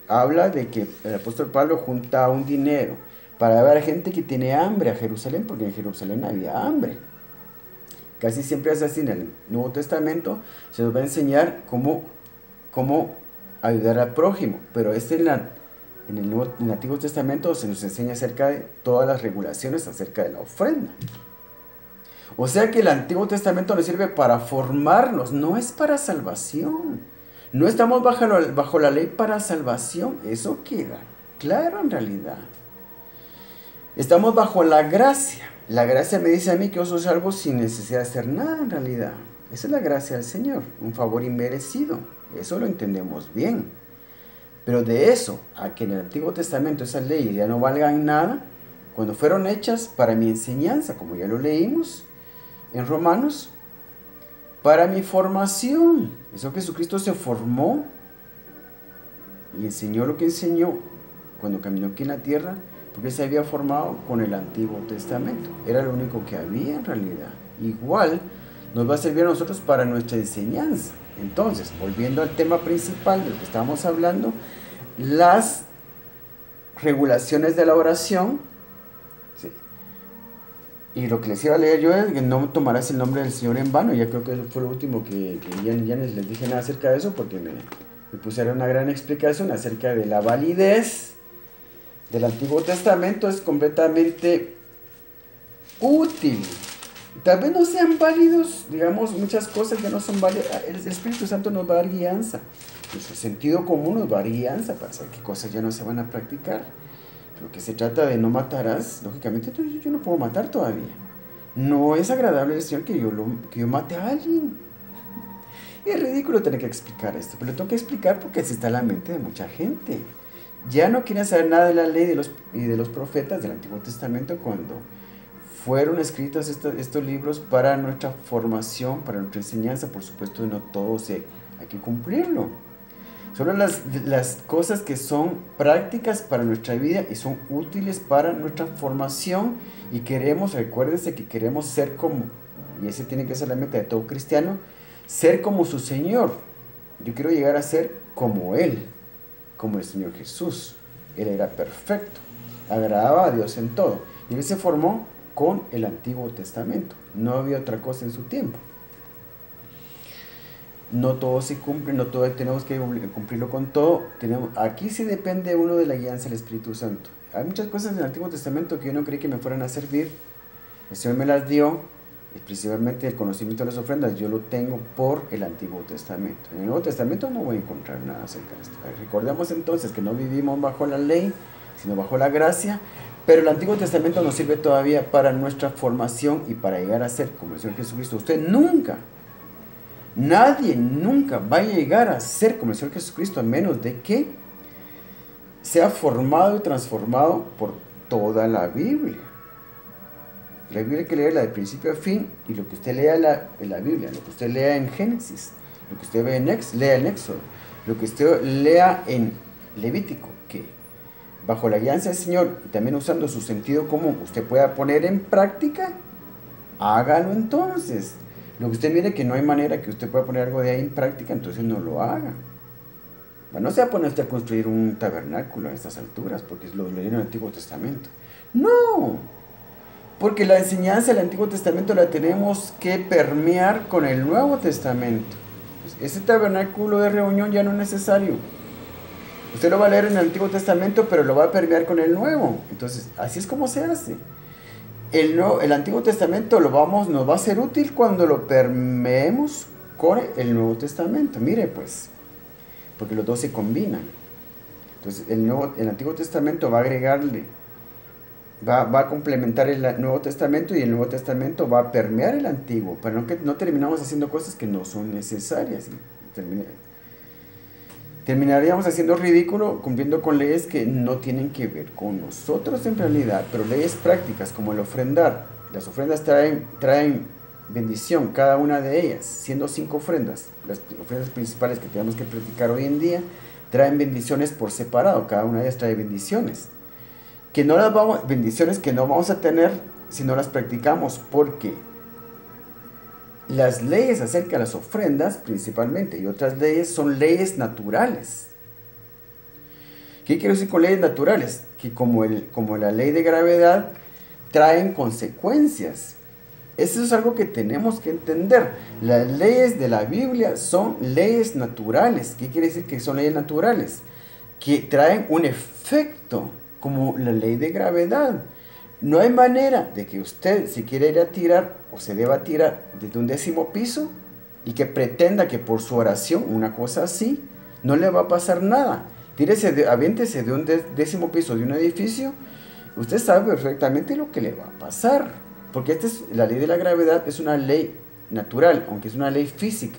Habla de que el apóstol Pablo junta un dinero para dar a gente que tiene hambre a Jerusalén, porque en Jerusalén había hambre. Casi siempre es así. En el Nuevo Testamento se nos va a enseñar cómo ayudar al prójimo, pero en el Antiguo Testamento se nos enseña acerca de todas las regulaciones acerca de la ofrenda. O sea que el Antiguo Testamento nos sirve para formarnos, no es para salvación. No estamos bajo la ley para salvación, eso queda claro en realidad. Estamos bajo la gracia. La gracia me dice a mí que yo soy salvo sin necesidad de hacer nada en realidad. Esa es la gracia del Señor, un favor inmerecido. Eso lo entendemos bien. Pero de eso a que en el Antiguo Testamento esas leyes ya no valgan nada, cuando fueron hechas para mi enseñanza, como ya lo leímos en Romanos, para mi formación. Eso Jesucristo se formó y enseñó lo que enseñó cuando caminó aquí en la tierra, porque se había formado con el Antiguo Testamento. Era lo único que había en realidad. Igual nos va a servir a nosotros para nuestra enseñanza. Entonces, volviendo al tema principal de lo que estábamos hablando, las regulaciones de la oración, ¿sí? Y lo que les iba a leer yo es que no tomarás el nombre del Señor en vano. Ya creo que eso fue lo último que ya les dije nada acerca de eso, porque me pusieron una gran explicación acerca de la validez del Antiguo Testamento es completamente útil. Tal vez no sean válidos, digamos, muchas cosas ya no son válidas. El Espíritu Santo nos va a dar guianza. Nuestro sentido común nos va a dar guianza para saber qué cosas ya no se van a practicar. Lo que se trata de no matarás, lógicamente yo no puedo matar todavía. No es agradable al Señor que yo mate a alguien. Y es ridículo tener que explicar esto, pero lo tengo que explicar porque así está la mente de mucha gente. Ya no quieren saber nada de la ley y de los profetas del Antiguo Testamento cuando fueron escritos estos libros para nuestra formación, para nuestra enseñanza. Por supuesto, no todo hay que cumplirlo. Solo las cosas que son prácticas para nuestra vida y son útiles para nuestra formación y recuérdense que queremos ser como, y ese tiene que ser la meta de todo cristiano, ser como su Señor. Yo quiero llegar a ser como Él, como el Señor Jesús. Él era perfecto, agradaba a Dios en todo. Y Él se formó con el Antiguo Testamento. No había otra cosa en su tiempo. No todo se cumple, no todo tenemos que cumplirlo con todo. Aquí sí depende uno de la guianza del Espíritu Santo. Hay muchas cosas del Antiguo Testamento que yo no creí que me fueran a servir. El Señor me las dio, y principalmente el conocimiento de las ofrendas, yo lo tengo por el Antiguo Testamento. En el Nuevo Testamento no voy a encontrar nada acerca de esto. Recordemos entonces que no vivimos bajo la ley, sino bajo la gracia. Pero el Antiguo Testamento nos sirve todavía para nuestra formación y para llegar a ser como el Señor Jesucristo. Nadie nunca va a llegar a ser como el Señor Jesucristo a menos de que sea formado y transformado por toda la Biblia. La Biblia hay que leerla de principio a fin, y lo que usted lea en la Biblia, lo que usted lea en Génesis, lo que usted lea en Éxodo, lo que usted lea en Levítico, que bajo la guianza del Señor y también usando su sentido común usted pueda poner en práctica, hágalo entonces. Lo que usted mire que no hay manera que usted pueda poner algo de ahí en práctica, entonces no lo haga. Bueno, no se va a poner usted a construir un tabernáculo a estas alturas, porque lo leí en el Antiguo Testamento. No, porque la enseñanza del Antiguo Testamento la tenemos que permear con el Nuevo Testamento. Pues ese tabernáculo de reunión ya no es necesario. Usted lo va a leer en el Antiguo Testamento, pero lo va a permear con el Nuevo. Entonces, así es como se hace. El Antiguo Testamento nos va a ser útil cuando lo permeemos con el Nuevo Testamento. Mire pues, porque los dos se combinan. Entonces el Antiguo Testamento va a agregarle, va a complementar el Nuevo Testamento, y el Nuevo Testamento va a permear el Antiguo, para que no terminamos haciendo cosas que no son necesarias. Terminaríamos haciendo ridículo cumpliendo con leyes que no tienen que ver con nosotros en realidad, pero leyes prácticas como el ofrendar. Las ofrendas traen bendición, cada una de ellas, siendo 5 ofrendas. Las ofrendas principales que tenemos que practicar hoy en día traen bendiciones por separado, cada una de ellas trae bendiciones. Bendiciones que no vamos a tener si no las practicamos, porque las leyes acerca de las ofrendas, principalmente, y otras leyes, son leyes naturales. ¿Qué quiero decir con leyes naturales? Que como la ley de gravedad, traen consecuencias. Eso es algo que tenemos que entender. Las leyes de la Biblia son leyes naturales. ¿Qué quiere decir que son leyes naturales? Que traen un efecto, como la ley de gravedad. No hay manera de que usted se quiera ir a tirar o se deba tirar desde un 10º piso y que pretenda que por su oración, una cosa así, no le va a pasar nada. Aviéntese de un 10º piso de un edificio, usted sabe perfectamente lo que le va a pasar. Porque la ley de la gravedad es una ley natural, aunque es una ley física.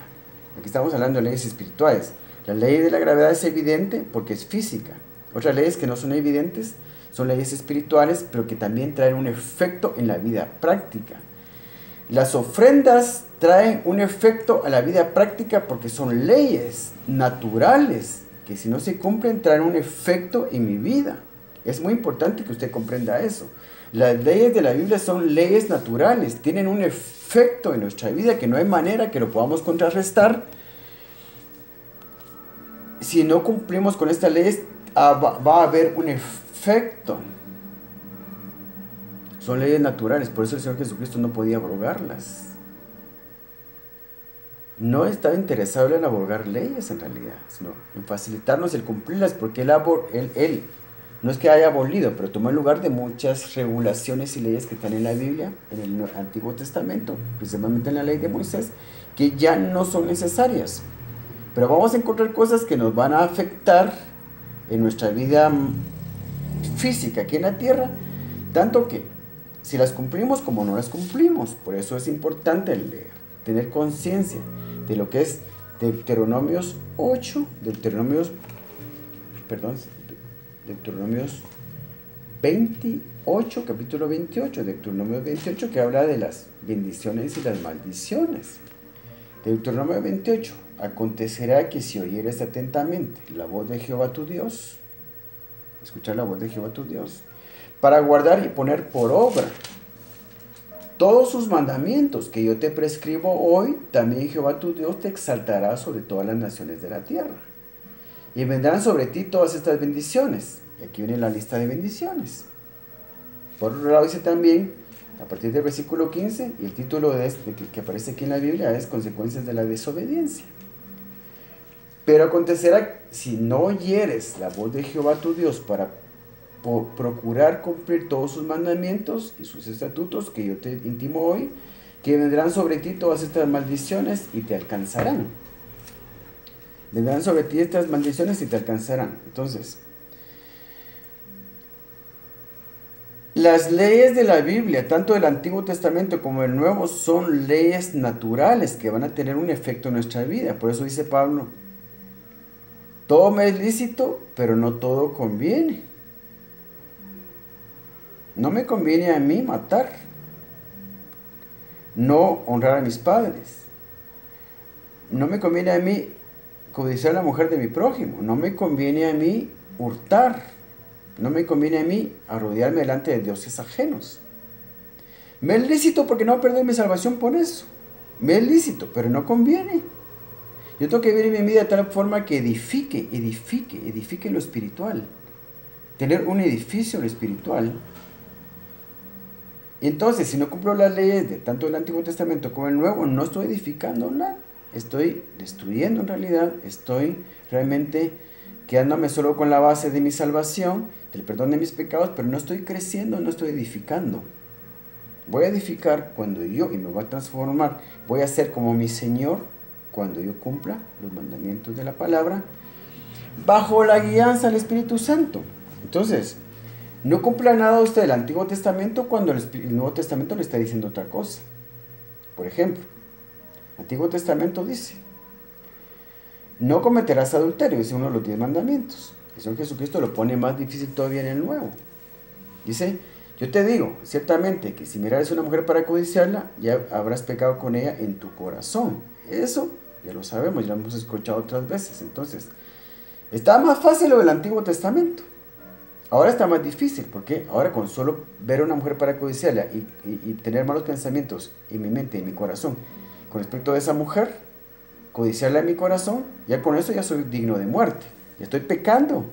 Aquí estamos hablando de leyes espirituales. La ley de la gravedad es evidente porque es física. Otras leyes que no son evidentes son leyes espirituales, pero que también traen un efecto en la vida práctica. Las ofrendas traen un efecto a la vida práctica porque son leyes naturales, que si no se cumplen traen un efecto en mi vida. Es muy importante que usted comprenda eso. Las leyes de la Biblia son leyes naturales, tienen un efecto en nuestra vida que no hay manera que lo podamos contrarrestar. Si no cumplimos con estas leyes, va a haber un efecto. Son leyes naturales, por eso el Señor Jesucristo no podía abrogarlas. No estaba interesado en abrogar leyes en realidad, sino en facilitarnos el cumplirlas, porque Él No es que haya abolido, pero tomó el lugar de muchas regulaciones y leyes que están en la Biblia, en el Antiguo Testamento, principalmente en la ley de Moisés, que ya no son necesarias. Pero vamos a encontrar cosas que nos van a afectar en nuestra vida física aquí en la tierra, tanto que si las cumplimos como no las cumplimos. Por eso es importante leer, tener conciencia de lo que es Deuteronomios 8, Deuteronomios 28, capítulo 28, Deuteronomio 28, que habla de las bendiciones y las maldiciones. Deuteronomio 28, acontecerá que si oyeres atentamente la voz de Jehová tu Dios, escuchar la voz de Jehová tu Dios, para guardar y poner por obra todos sus mandamientos que yo te prescribo hoy, también Jehová tu Dios te exaltará sobre todas las naciones de la tierra. Y vendrán sobre ti todas estas bendiciones. Y aquí viene la lista de bendiciones. Por otro lado dice también, a partir del versículo 15, y el título que aparece aquí en la Biblia es Consecuencias de la desobediencia. Pero acontecerá, si no oyeres la voz de Jehová tu Dios para procurar cumplir todos sus mandamientos y sus estatutos que yo te intimo hoy, que vendrán sobre ti todas estas maldiciones y te alcanzarán. Vendrán sobre ti estas maldiciones y te alcanzarán. Entonces, las leyes de la Biblia, tanto del Antiguo Testamento como del Nuevo, son leyes naturales que van a tener un efecto en nuestra vida. Por eso dice Pablo, todo me es lícito, pero no todo conviene. No me conviene a mí matar, no honrar a mis padres. No me conviene a mí codiciar a la mujer de mi prójimo. No me conviene a mí hurtar. No me conviene a mí arrodillarme delante de dioses ajenos. Me es lícito porque no perder mi salvación por eso. Me es lícito, pero no conviene. Yo tengo que vivir mi vida de tal forma que edifique lo espiritual. Tener un edificio en lo espiritual. Y entonces, si no cumplo las leyes de tanto del Antiguo Testamento como el Nuevo, no estoy edificando nada. Estoy destruyendo en realidad. Estoy realmente quedándome solo con la base de mi salvación, del perdón de mis pecados, pero no estoy creciendo, no estoy edificando. Voy a edificar cuando yo, y me voy a transformar, voy a ser como mi Señor cuando yo cumpla los mandamientos de la palabra, bajo la guianza del Espíritu Santo. Entonces, no cumpla nada usted del Antiguo Testamento cuando el Nuevo Testamento le está diciendo otra cosa. Por ejemplo, el Antiguo Testamento dice, no cometerás adulterio, es uno de los 10 mandamientos. El Señor Jesucristo lo pone más difícil todavía en el Nuevo. Dice, yo te digo, ciertamente, que si mirares a una mujer para codiciarla, ya habrás pecado con ella en tu corazón. Eso ya lo sabemos, ya lo hemos escuchado otras veces. Entonces, estaba más fácil lo del Antiguo Testamento. Ahora está más difícil, porque ahora con solo ver a una mujer para codiciarla y tener malos pensamientos en mi mente, en mi corazón, con respecto a esa mujer, codiciarla en mi corazón, ya con eso ya soy digno de muerte, ya estoy pecando.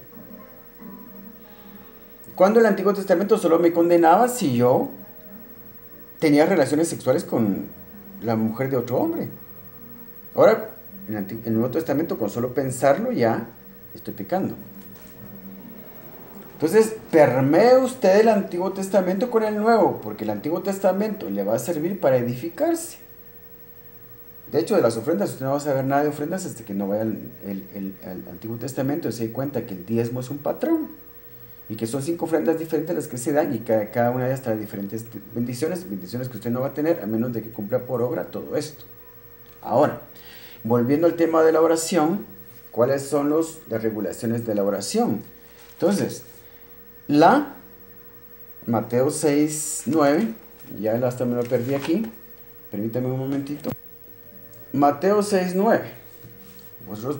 Cuando el Antiguo Testamento solo me condenaba si yo tenía relaciones sexuales con la mujer de otro hombre. Ahora, en el Nuevo Testamento, con solo pensarlo ya estoy pecando. Entonces, permee usted el Antiguo Testamento con el Nuevo, porque el Antiguo Testamento le va a servir para edificarse. De hecho, de las ofrendas, usted no va a saber nada de ofrendas hasta que no vaya al Antiguo Testamento y se dé cuenta que el diezmo es un patrón y que son 5 ofrendas diferentes las que se dan y cada una de ellas trae diferentes bendiciones que usted no va a tener a menos de que cumpla por obra todo esto. Ahora, volviendo al tema de la oración, ¿cuáles son las regulaciones de la oración? Entonces, Mateo 6:9, ya hasta me lo perdí aquí, permítame un momentito. Mateo 6:9,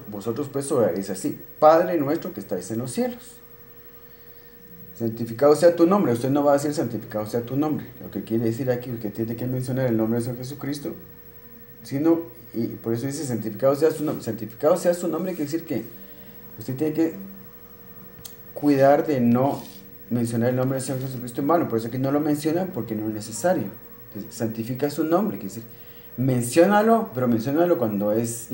vosotros pues oraréis así, Padre nuestro que estáis en los cielos, santificado sea tu nombre. Usted no va a decir santificado sea tu nombre, lo que quiere decir aquí es que tiene que mencionar el nombre de Señor Jesucristo, sino, y por eso dice santificado sea su nombre. Santificado sea su nombre quiere decir que usted tiene que cuidar de no mencionar el nombre del Señor Jesucristo en vano. Por eso aquí no lo mencionan, porque no es necesario. Entonces, santifica su nombre, quiere decir, menciónalo, pero menciónalo cuando es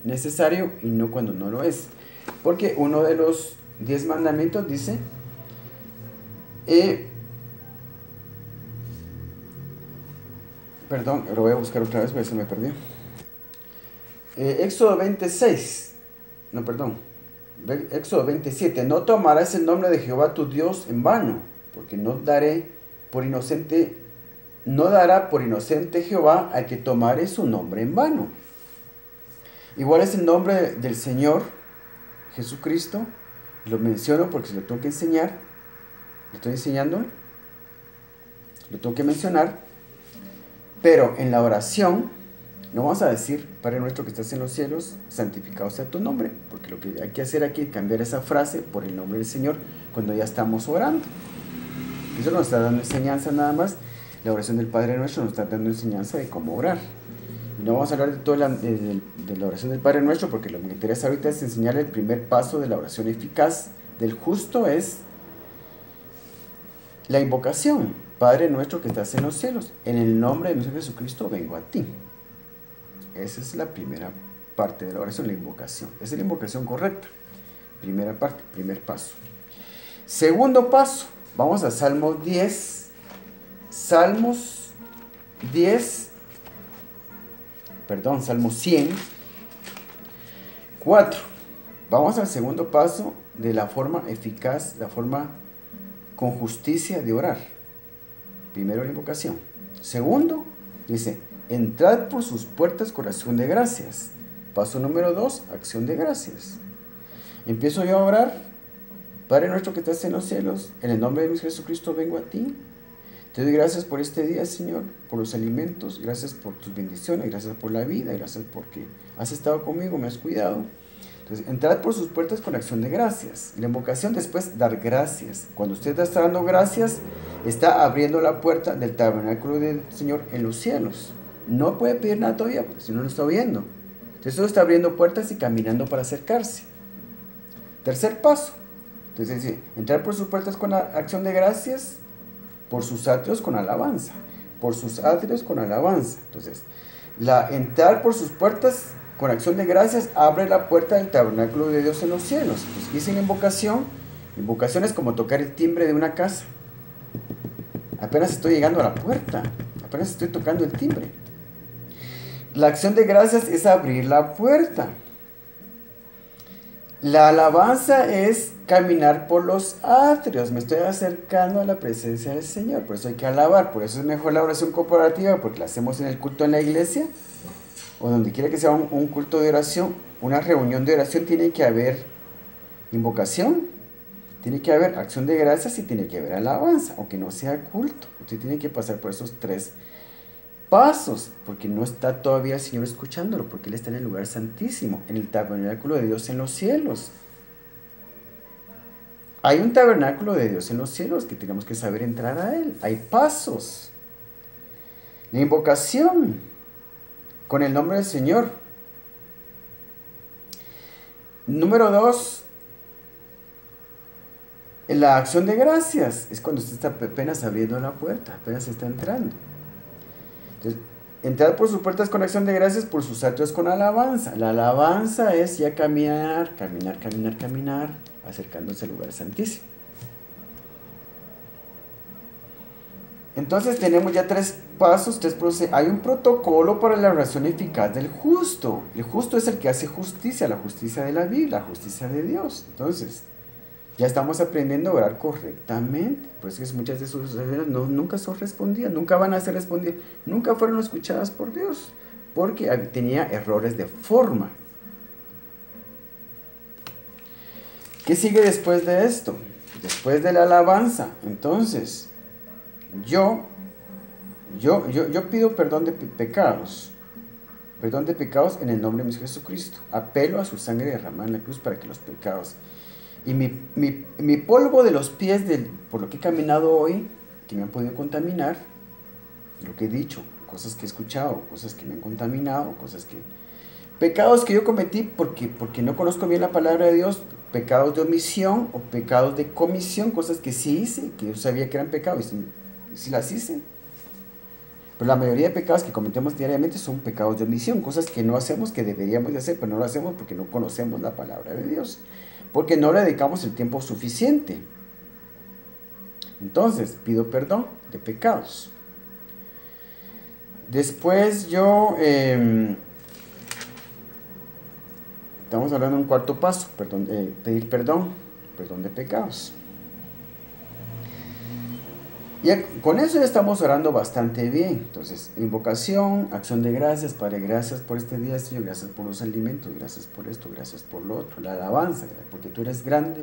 necesario y no cuando no lo es. Porque uno de los 10 mandamientos dice, perdón, lo voy a buscar otra vez porque se me perdió. Éxodo 26, no, perdón, Éxodo 27, no tomarás el nombre de Jehová tu Dios en vano, porque no dará por inocente Jehová al que tomare su nombre en vano. Igual es el nombre del Señor Jesucristo, lo menciono porque se lo tengo que enseñar, lo estoy enseñando, lo tengo que mencionar, pero en la oración no vamos a decir, Padre nuestro que estás en los cielos, santificado sea tu nombre, porque lo que hay que hacer aquí es cambiar esa frase por el nombre del Señor cuando ya estamos orando. Eso nos está dando enseñanza nada más. La oración del Padre Nuestro nos está dando enseñanza de cómo orar. Y no vamos a hablar de la oración del Padre Nuestro, porque lo que me interesa ahorita es enseñar el primer paso de la oración eficaz del justo, es la invocación. Padre Nuestro que estás en los cielos, en el nombre de mi Señor Jesucristo vengo a ti. Esa es la primera parte de la oración, la invocación. Esa es la invocación correcta. Primera parte, primer paso. Segundo paso, vamos a Salmo 10. Salmos 10, perdón, Salmo 100, 4. Vamos al segundo paso de la forma eficaz, la forma con justicia de orar. Primero la invocación. Segundo, dice, entrad por sus puertas con acción de gracias. Paso número 2, acción de gracias. Empiezo yo a orar. Padre nuestro que estás en los cielos, en el nombre de mi Jesucristo vengo a ti. Te doy gracias por este día, Señor, por los alimentos, gracias por tus bendiciones, gracias por la vida, gracias porque has estado conmigo, me has cuidado. Entonces, entrad por sus puertas con acción de gracias. La invocación después, dar gracias. Cuando usted está dando gracias, está abriendo la puerta del tabernáculo del Señor en los cielos. No puede pedir nada todavía, porque si no lo está viendo. Entonces, todo está abriendo puertas y caminando para acercarse. Tercer paso. Entonces, dice, entrar por sus puertas con acción de gracias, por sus atrios con alabanza. Por sus atrios con alabanza. Entonces, entrar por sus puertas con acción de gracias abre la puerta del tabernáculo de Dios en los cielos. Pues dicen invocación. Invocación es como tocar el timbre de una casa. Apenas estoy llegando a la puerta. Apenas estoy tocando el timbre. La acción de gracias es abrir la puerta. La alabanza es caminar por los atrios. Me estoy acercando a la presencia del Señor. Por eso hay que alabar. Por eso es mejor la oración corporativa, porque la hacemos en el culto en la iglesia, o donde quiera que sea un culto de oración, una reunión de oración. Tiene que haber invocación, tiene que haber acción de gracias y tiene que haber alabanza, aunque no sea culto. Usted tiene que pasar por esos tres pasos, porque no está todavía el Señor escuchándolo, porque Él está en el lugar santísimo, en el tabernáculo de Dios en los cielos. Hay un tabernáculo de Dios en los cielos que tenemos que saber entrar a Él. Hay pasos. La invocación con el nombre del Señor. Número 2, la acción de gracias. Es cuando usted está apenas abriendo la puerta, apenas está entrando. Entonces, entrar por sus puertas con acción de gracias, por sus atrios con alabanza. La alabanza es ya caminar, acercándose al lugar santísimo. Entonces tenemos ya tres pasos, tres procesos. Hay un protocolo para la oración eficaz del justo. El justo es el que hace justicia, la justicia de la Biblia, la justicia de Dios. Entonces, ya estamos aprendiendo a orar correctamente. Por eso es que muchas de sus oraciones nunca son respondidas, nunca van a ser respondidas, nunca fueron escuchadas por Dios, porque tenía errores de forma. ¿Qué sigue después de esto? Después de la alabanza. Entonces, yo pido perdón de pecados. Perdón de pecados en el nombre de mi Jesucristo. Apelo a su sangre derramada en la cruz para que los pecados... Y mi polvo de los pies, por lo que he caminado hoy, que me han podido contaminar, lo que he dicho, cosas que he escuchado, cosas que me han contaminado, pecados que yo cometí porque no conozco bien la palabra de Dios, pecados de omisión o pecados de comisión, cosas que sí hice, que yo sabía que eran pecados, y si las hice. Pero la mayoría de pecados que cometemos diariamente son pecados de omisión, cosas que no hacemos, que deberíamos de hacer, pero no lo hacemos porque no conocemos la palabra de Dios, porque no le dedicamos el tiempo suficiente. Entonces, pido perdón de pecados. Después estamos hablando de un cuarto paso, pedir perdón de pecados. Con eso ya estamos orando bastante bien. Entonces, invocación, acción de gracias, Padre, gracias por este día, Señor, gracias por los alimentos, gracias por esto, gracias por lo otro, la alabanza, porque tú eres grande.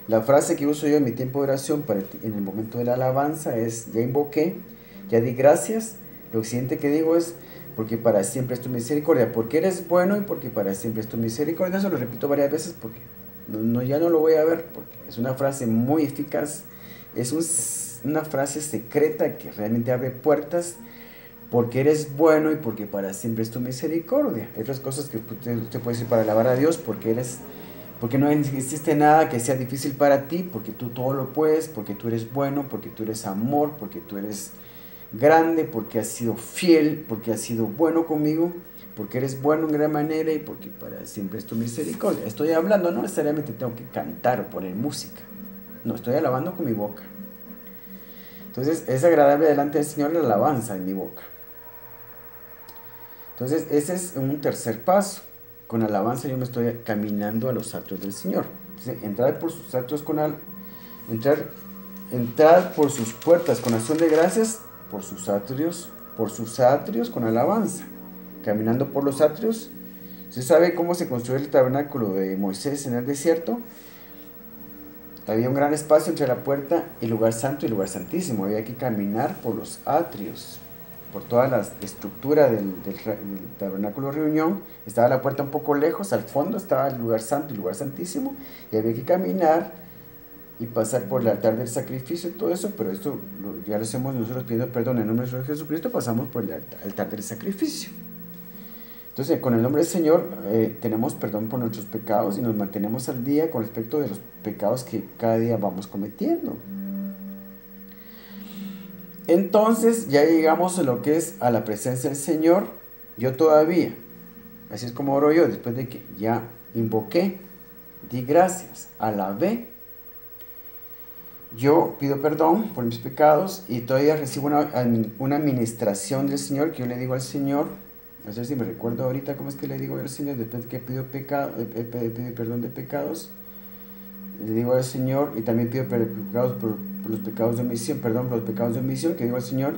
La frase que uso yo en mi tiempo de oración en el momento de la alabanza es: ya invoqué, ya di gracias. Lo siguiente que digo es: porque para siempre es tu misericordia, porque eres bueno y porque para siempre es tu misericordia. Eso lo repito varias veces porque ya no lo voy a ver, porque es una frase muy eficaz, una frase secreta que realmente abre puertas, porque eres bueno y porque para siempre es tu misericordia. Hay otras cosas que usted puede decir para alabar a Dios: porque no existe nada que sea difícil para ti, porque tú todo lo puedes, porque tú eres bueno, porque tú eres amor, porque tú eres grande, porque has sido fiel, porque has sido bueno conmigo, porque eres bueno en gran manera y porque para siempre es tu misericordia. Estoy hablando, no necesariamente tengo que cantar o poner música, no, estoy alabando con mi boca. Entonces es agradable delante del Señor la alabanza en mi boca. Entonces ese es un tercer paso. Con alabanza yo me estoy caminando a los atrios del Señor. Entonces, entrar por sus atrios entrar por sus puertas con acción de gracias, por sus atrios con alabanza. Caminando por los atrios. ¿Se sabe cómo se construyó el tabernáculo de Moisés en el desierto? Había un gran espacio entre la puerta y el lugar santo y el lugar santísimo. Había que caminar por los atrios, por toda la estructura del tabernáculo de reunión. Estaba la puerta un poco lejos, al fondo estaba el lugar santo y el lugar santísimo, y había que caminar y pasar por el altar del sacrificio y todo eso, pero esto ya lo hacemos nosotros pidiendo perdón en nombre de Jesucristo, pasamos por el altar del sacrificio. Entonces, con el nombre del Señor tenemos perdón por nuestros pecados y nos mantenemos al día con respecto de los pecados que cada día vamos cometiendo. Entonces, ya llegamos a lo que es a la presencia del Señor. Yo todavía, así es como oro yo, después de que ya invoqué, di gracias, alabé, yo pido perdón por mis pecados y todavía recibo una administración del Señor, que yo le digo al Señor. No sé si me recuerdo ahorita cómo es que le digo al Señor después de que pido perdón de pecados. Le digo al Señor, y también pido pecados por los pecados de omisión, perdón por los pecados de omisión, que digo al Señor: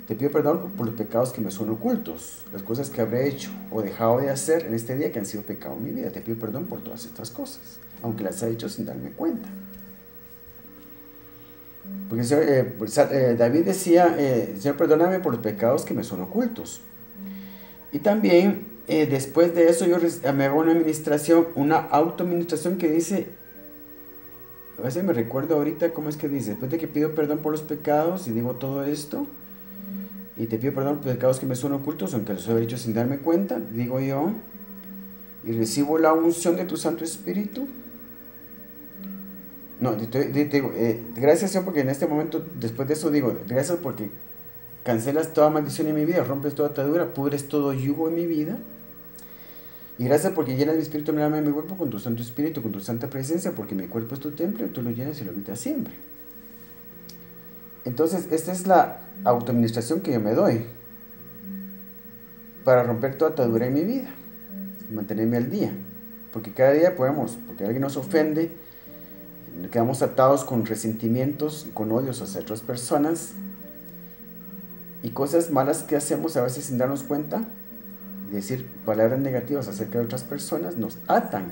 te pido perdón por los pecados que me son ocultos, las cosas que habré hecho o dejado de hacer en este día que han sido pecado en mi vida. Te pido perdón por todas estas cosas, aunque las he hecho sin darme cuenta. Porque el Señor, David decía: Señor, perdóname por los pecados que me son ocultos. Y también después de eso yo me hago una autoadministración que dice, a veces me recuerdo ahorita cómo es que dice: después de que pido perdón por los pecados y digo todo esto, y te pido perdón por los pecados que me son ocultos, aunque los he hecho sin darme cuenta, digo yo, y recibo la unción de tu Santo Espíritu. No, digo, gracias, Señor, porque en este momento, después de eso digo, gracias porque cancelas toda maldición en mi vida, rompes toda atadura, pudres todo yugo en mi vida. Y gracias porque llenas mi espíritu, mi alma y mi cuerpo con tu Santo Espíritu, con tu santa presencia, porque mi cuerpo es tu templo y tú lo llenas y lo habitas siempre. Entonces, esta es la autoadministración que yo me doy para romper toda atadura en mi vida y mantenerme al día. Porque cada día porque alguien nos ofende, quedamos atados con resentimientos, con odios hacia otras personas y cosas malas que hacemos a veces sin darnos cuenta. Decir palabras negativas acerca de otras personas nos atan.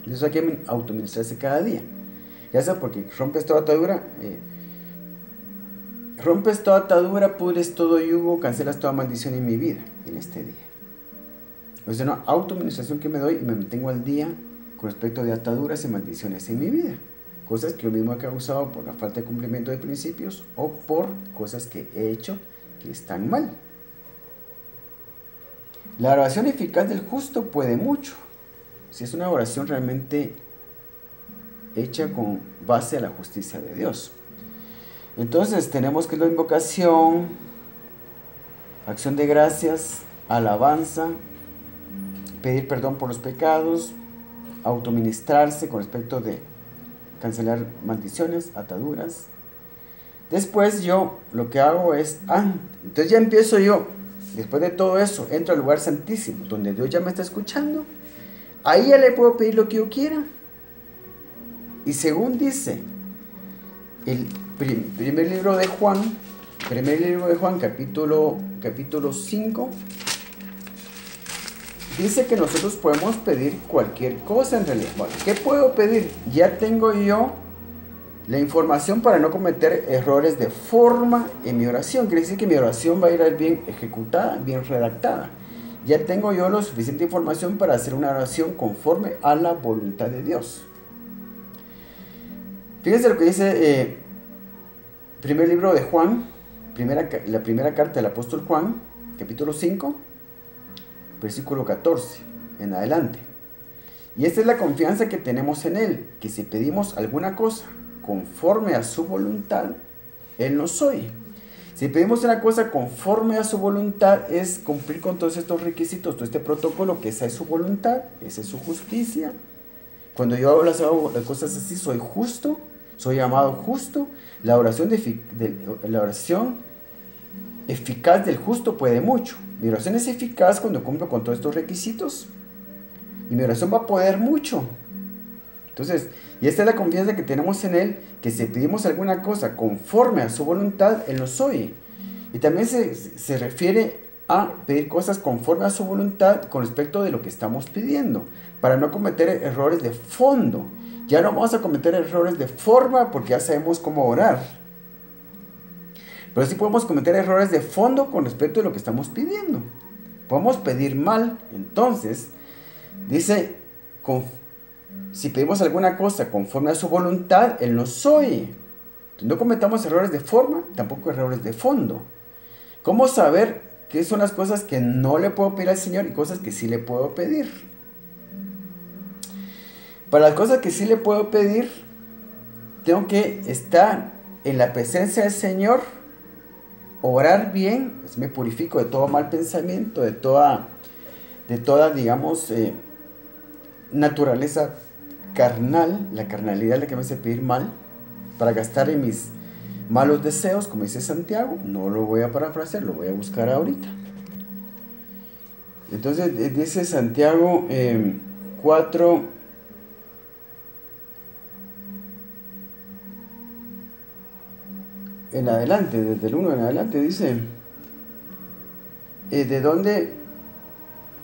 Y eso hay que autoadministrarse cada día. Ya sea porque rompes toda atadura, pudres todo yugo, cancelas toda maldición en mi vida en este día. Es una autoadministración que me doy y me mantengo al día con respecto de ataduras y maldiciones en mi vida. Cosas que yo mismo he causado por la falta de cumplimiento de principios o por cosas que he hecho que están mal. La oración eficaz del justo puede mucho. Si es una oración realmente hecha con base a la justicia de Dios. Entonces tenemos que la invocación, acción de gracias, alabanza, pedir perdón por los pecados, autoministrarse con respecto de cancelar maldiciones, ataduras. Después yo lo que hago es, entonces ya empiezo yo, después de todo eso, entro al lugar santísimo, donde Dios ya me está escuchando. Ahí ya le puedo pedir lo que yo quiera. Y según dice el primer libro de Juan, capítulo 5, dice que nosotros podemos pedir cualquier cosa en realidad. Bueno, ¿qué puedo pedir? Ya tengo yo la información para no cometer errores de forma en mi oración. Quiere decir que mi oración va a ir bien ejecutada, bien redactada. Ya tengo yo la suficiente información para hacer una oración conforme a la voluntad de Dios. Fíjense lo que dice primer libro de Juan, la primera carta del apóstol Juan, capítulo 5, versículo 14 en adelante. Y esta es la confianza que tenemos en Él, que si pedimos alguna cosa conforme a su voluntad, Él nos oye. Si pedimos una cosa conforme a su voluntad, es cumplir con todos estos requisitos, todo este protocolo, que esa es su voluntad, esa es su justicia. Cuando yo hago las cosas así, soy justo, soy llamado justo. La oración eficaz del justo puede mucho. Mi oración es eficaz cuando cumplo con todos estos requisitos. Y mi oración va a poder mucho. Entonces, y esta es la confianza que tenemos en Él, que si pedimos alguna cosa conforme a su voluntad, Él nos oye. Y también se refiere a pedir cosas conforme a su voluntad con respecto de lo que estamos pidiendo, para no cometer errores de fondo. Ya no vamos a cometer errores de forma porque ya sabemos cómo orar. Pero sí podemos cometer errores de fondo con respecto a lo que estamos pidiendo. Podemos pedir mal. Entonces, dice, si pedimos alguna cosa conforme a su voluntad, Él nos oye. No cometamos errores de forma, tampoco errores de fondo. ¿Cómo saber qué son las cosas que no le puedo pedir al Señor y cosas que sí le puedo pedir? Para las cosas que sí le puedo pedir, tengo que estar en la presencia del Señor, orar bien, pues me purifico de todo mal pensamiento, de toda digamos, naturaleza carnal. La carnalidad es la que me hace pedir mal, para gastar en mis malos deseos, como dice Santiago. No lo voy a parafrasear, lo voy a buscar ahorita. Entonces dice Santiago 4, en adelante, desde el 1 en adelante, dice, ¿de dónde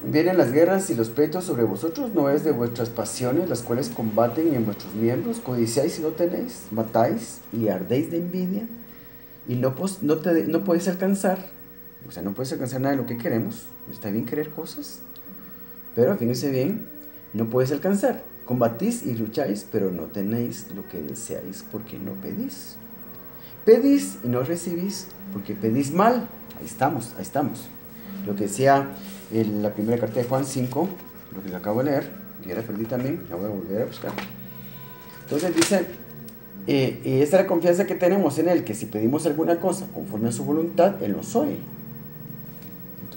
vienen las guerras y los pleitos sobre vosotros? ¿No es de vuestras pasiones, las cuales combaten en vuestros miembros? Codiciáis y no tenéis, matáis y ardéis de envidia, y no podéis alcanzar. O sea, no puedes alcanzar nada de lo que queremos. Está bien querer cosas, pero fíjense bien, no puedes alcanzar. Combatís y lucháis, pero no tenéis lo que deseáis, porque no pedís. Pedís y no recibís, porque pedís mal. Ahí estamos. Lo que decía en la primera carta de Juan 5, lo que acabo de leer, que ya la perdí también, la voy a volver a buscar. Entonces dice, esta es la confianza que tenemos en Él, que si pedimos alguna cosa conforme a su voluntad, Él nos oye.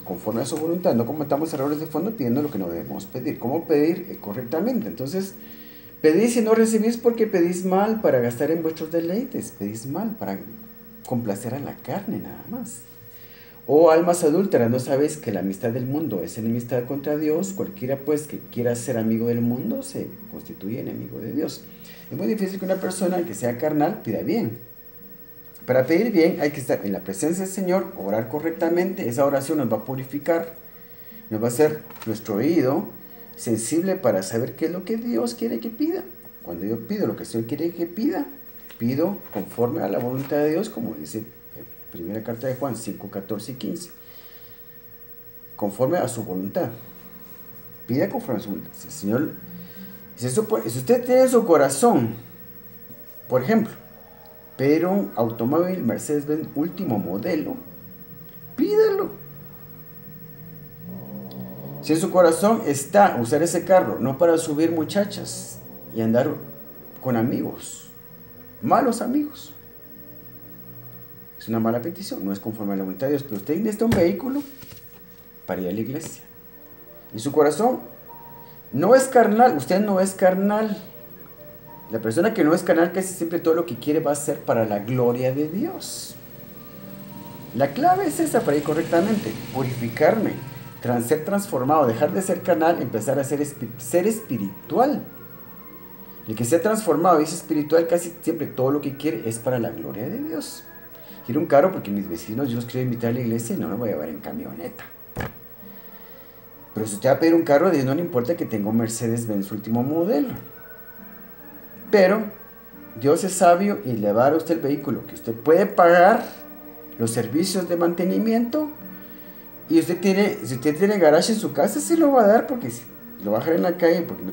Conforme a su voluntad, no cometamos errores de fondo pidiendo lo que no debemos pedir. ¿Cómo pedir correctamente? Entonces, pedís y no recibís porque pedís mal para gastar en vuestros deleites. Pedís mal para complacer a la carne nada más. Oh almas adúlteras, ¿no sabéis que la amistad del mundo es enemistad contra Dios? Cualquiera pues que quiera ser amigo del mundo se constituye enemigo de Dios. Es muy difícil que una persona que sea carnal pida bien. Para pedir bien hay que estar en la presencia del Señor, orar correctamente. Esa oración nos va a purificar, nos va a hacer nuestro oído sensible para saber qué es lo que Dios quiere que pida. Cuando yo pido lo que el Señor quiere que pida, pido conforme a la voluntad de Dios, como dice primera carta de Juan 5, 14 y 15. Conforme a su voluntad. Pida conforme a su voluntad. El Señor, si usted tiene en su corazón, por ejemplo, pero un automóvil Mercedes-Benz último modelo, pídalo. Si en su corazón está usar ese carro, no para subir muchachas y andar con amigos, malos amigos, Es una mala petición, no es conforme a la voluntad de Dios, pero usted necesita un vehículo para ir a la iglesia. Y su corazón no es carnal, usted no es carnal. La persona que no es carnal casi siempre todo lo que quiere va a ser para la gloria de Dios. La clave es esa para ir correctamente, purificarme, ser transformado, dejar de ser carnal, empezar a ser espiritual. El que sea transformado y es espiritual casi siempre todo lo que quiere es para la gloria de Dios. Quiero un carro porque mis vecinos yo los quiero invitar a la iglesia y no los voy a llevar en camioneta. Pero si usted va a pedir un carro, a Dios no le importa que tenga un Mercedes-Benz último modelo. Pero Dios es sabio y le va a dar a usted el vehículo que usted puede pagar los servicios de mantenimiento. Y si usted tiene garage en su casa, se lo va a dar porque lo va a dejar en la calle porque no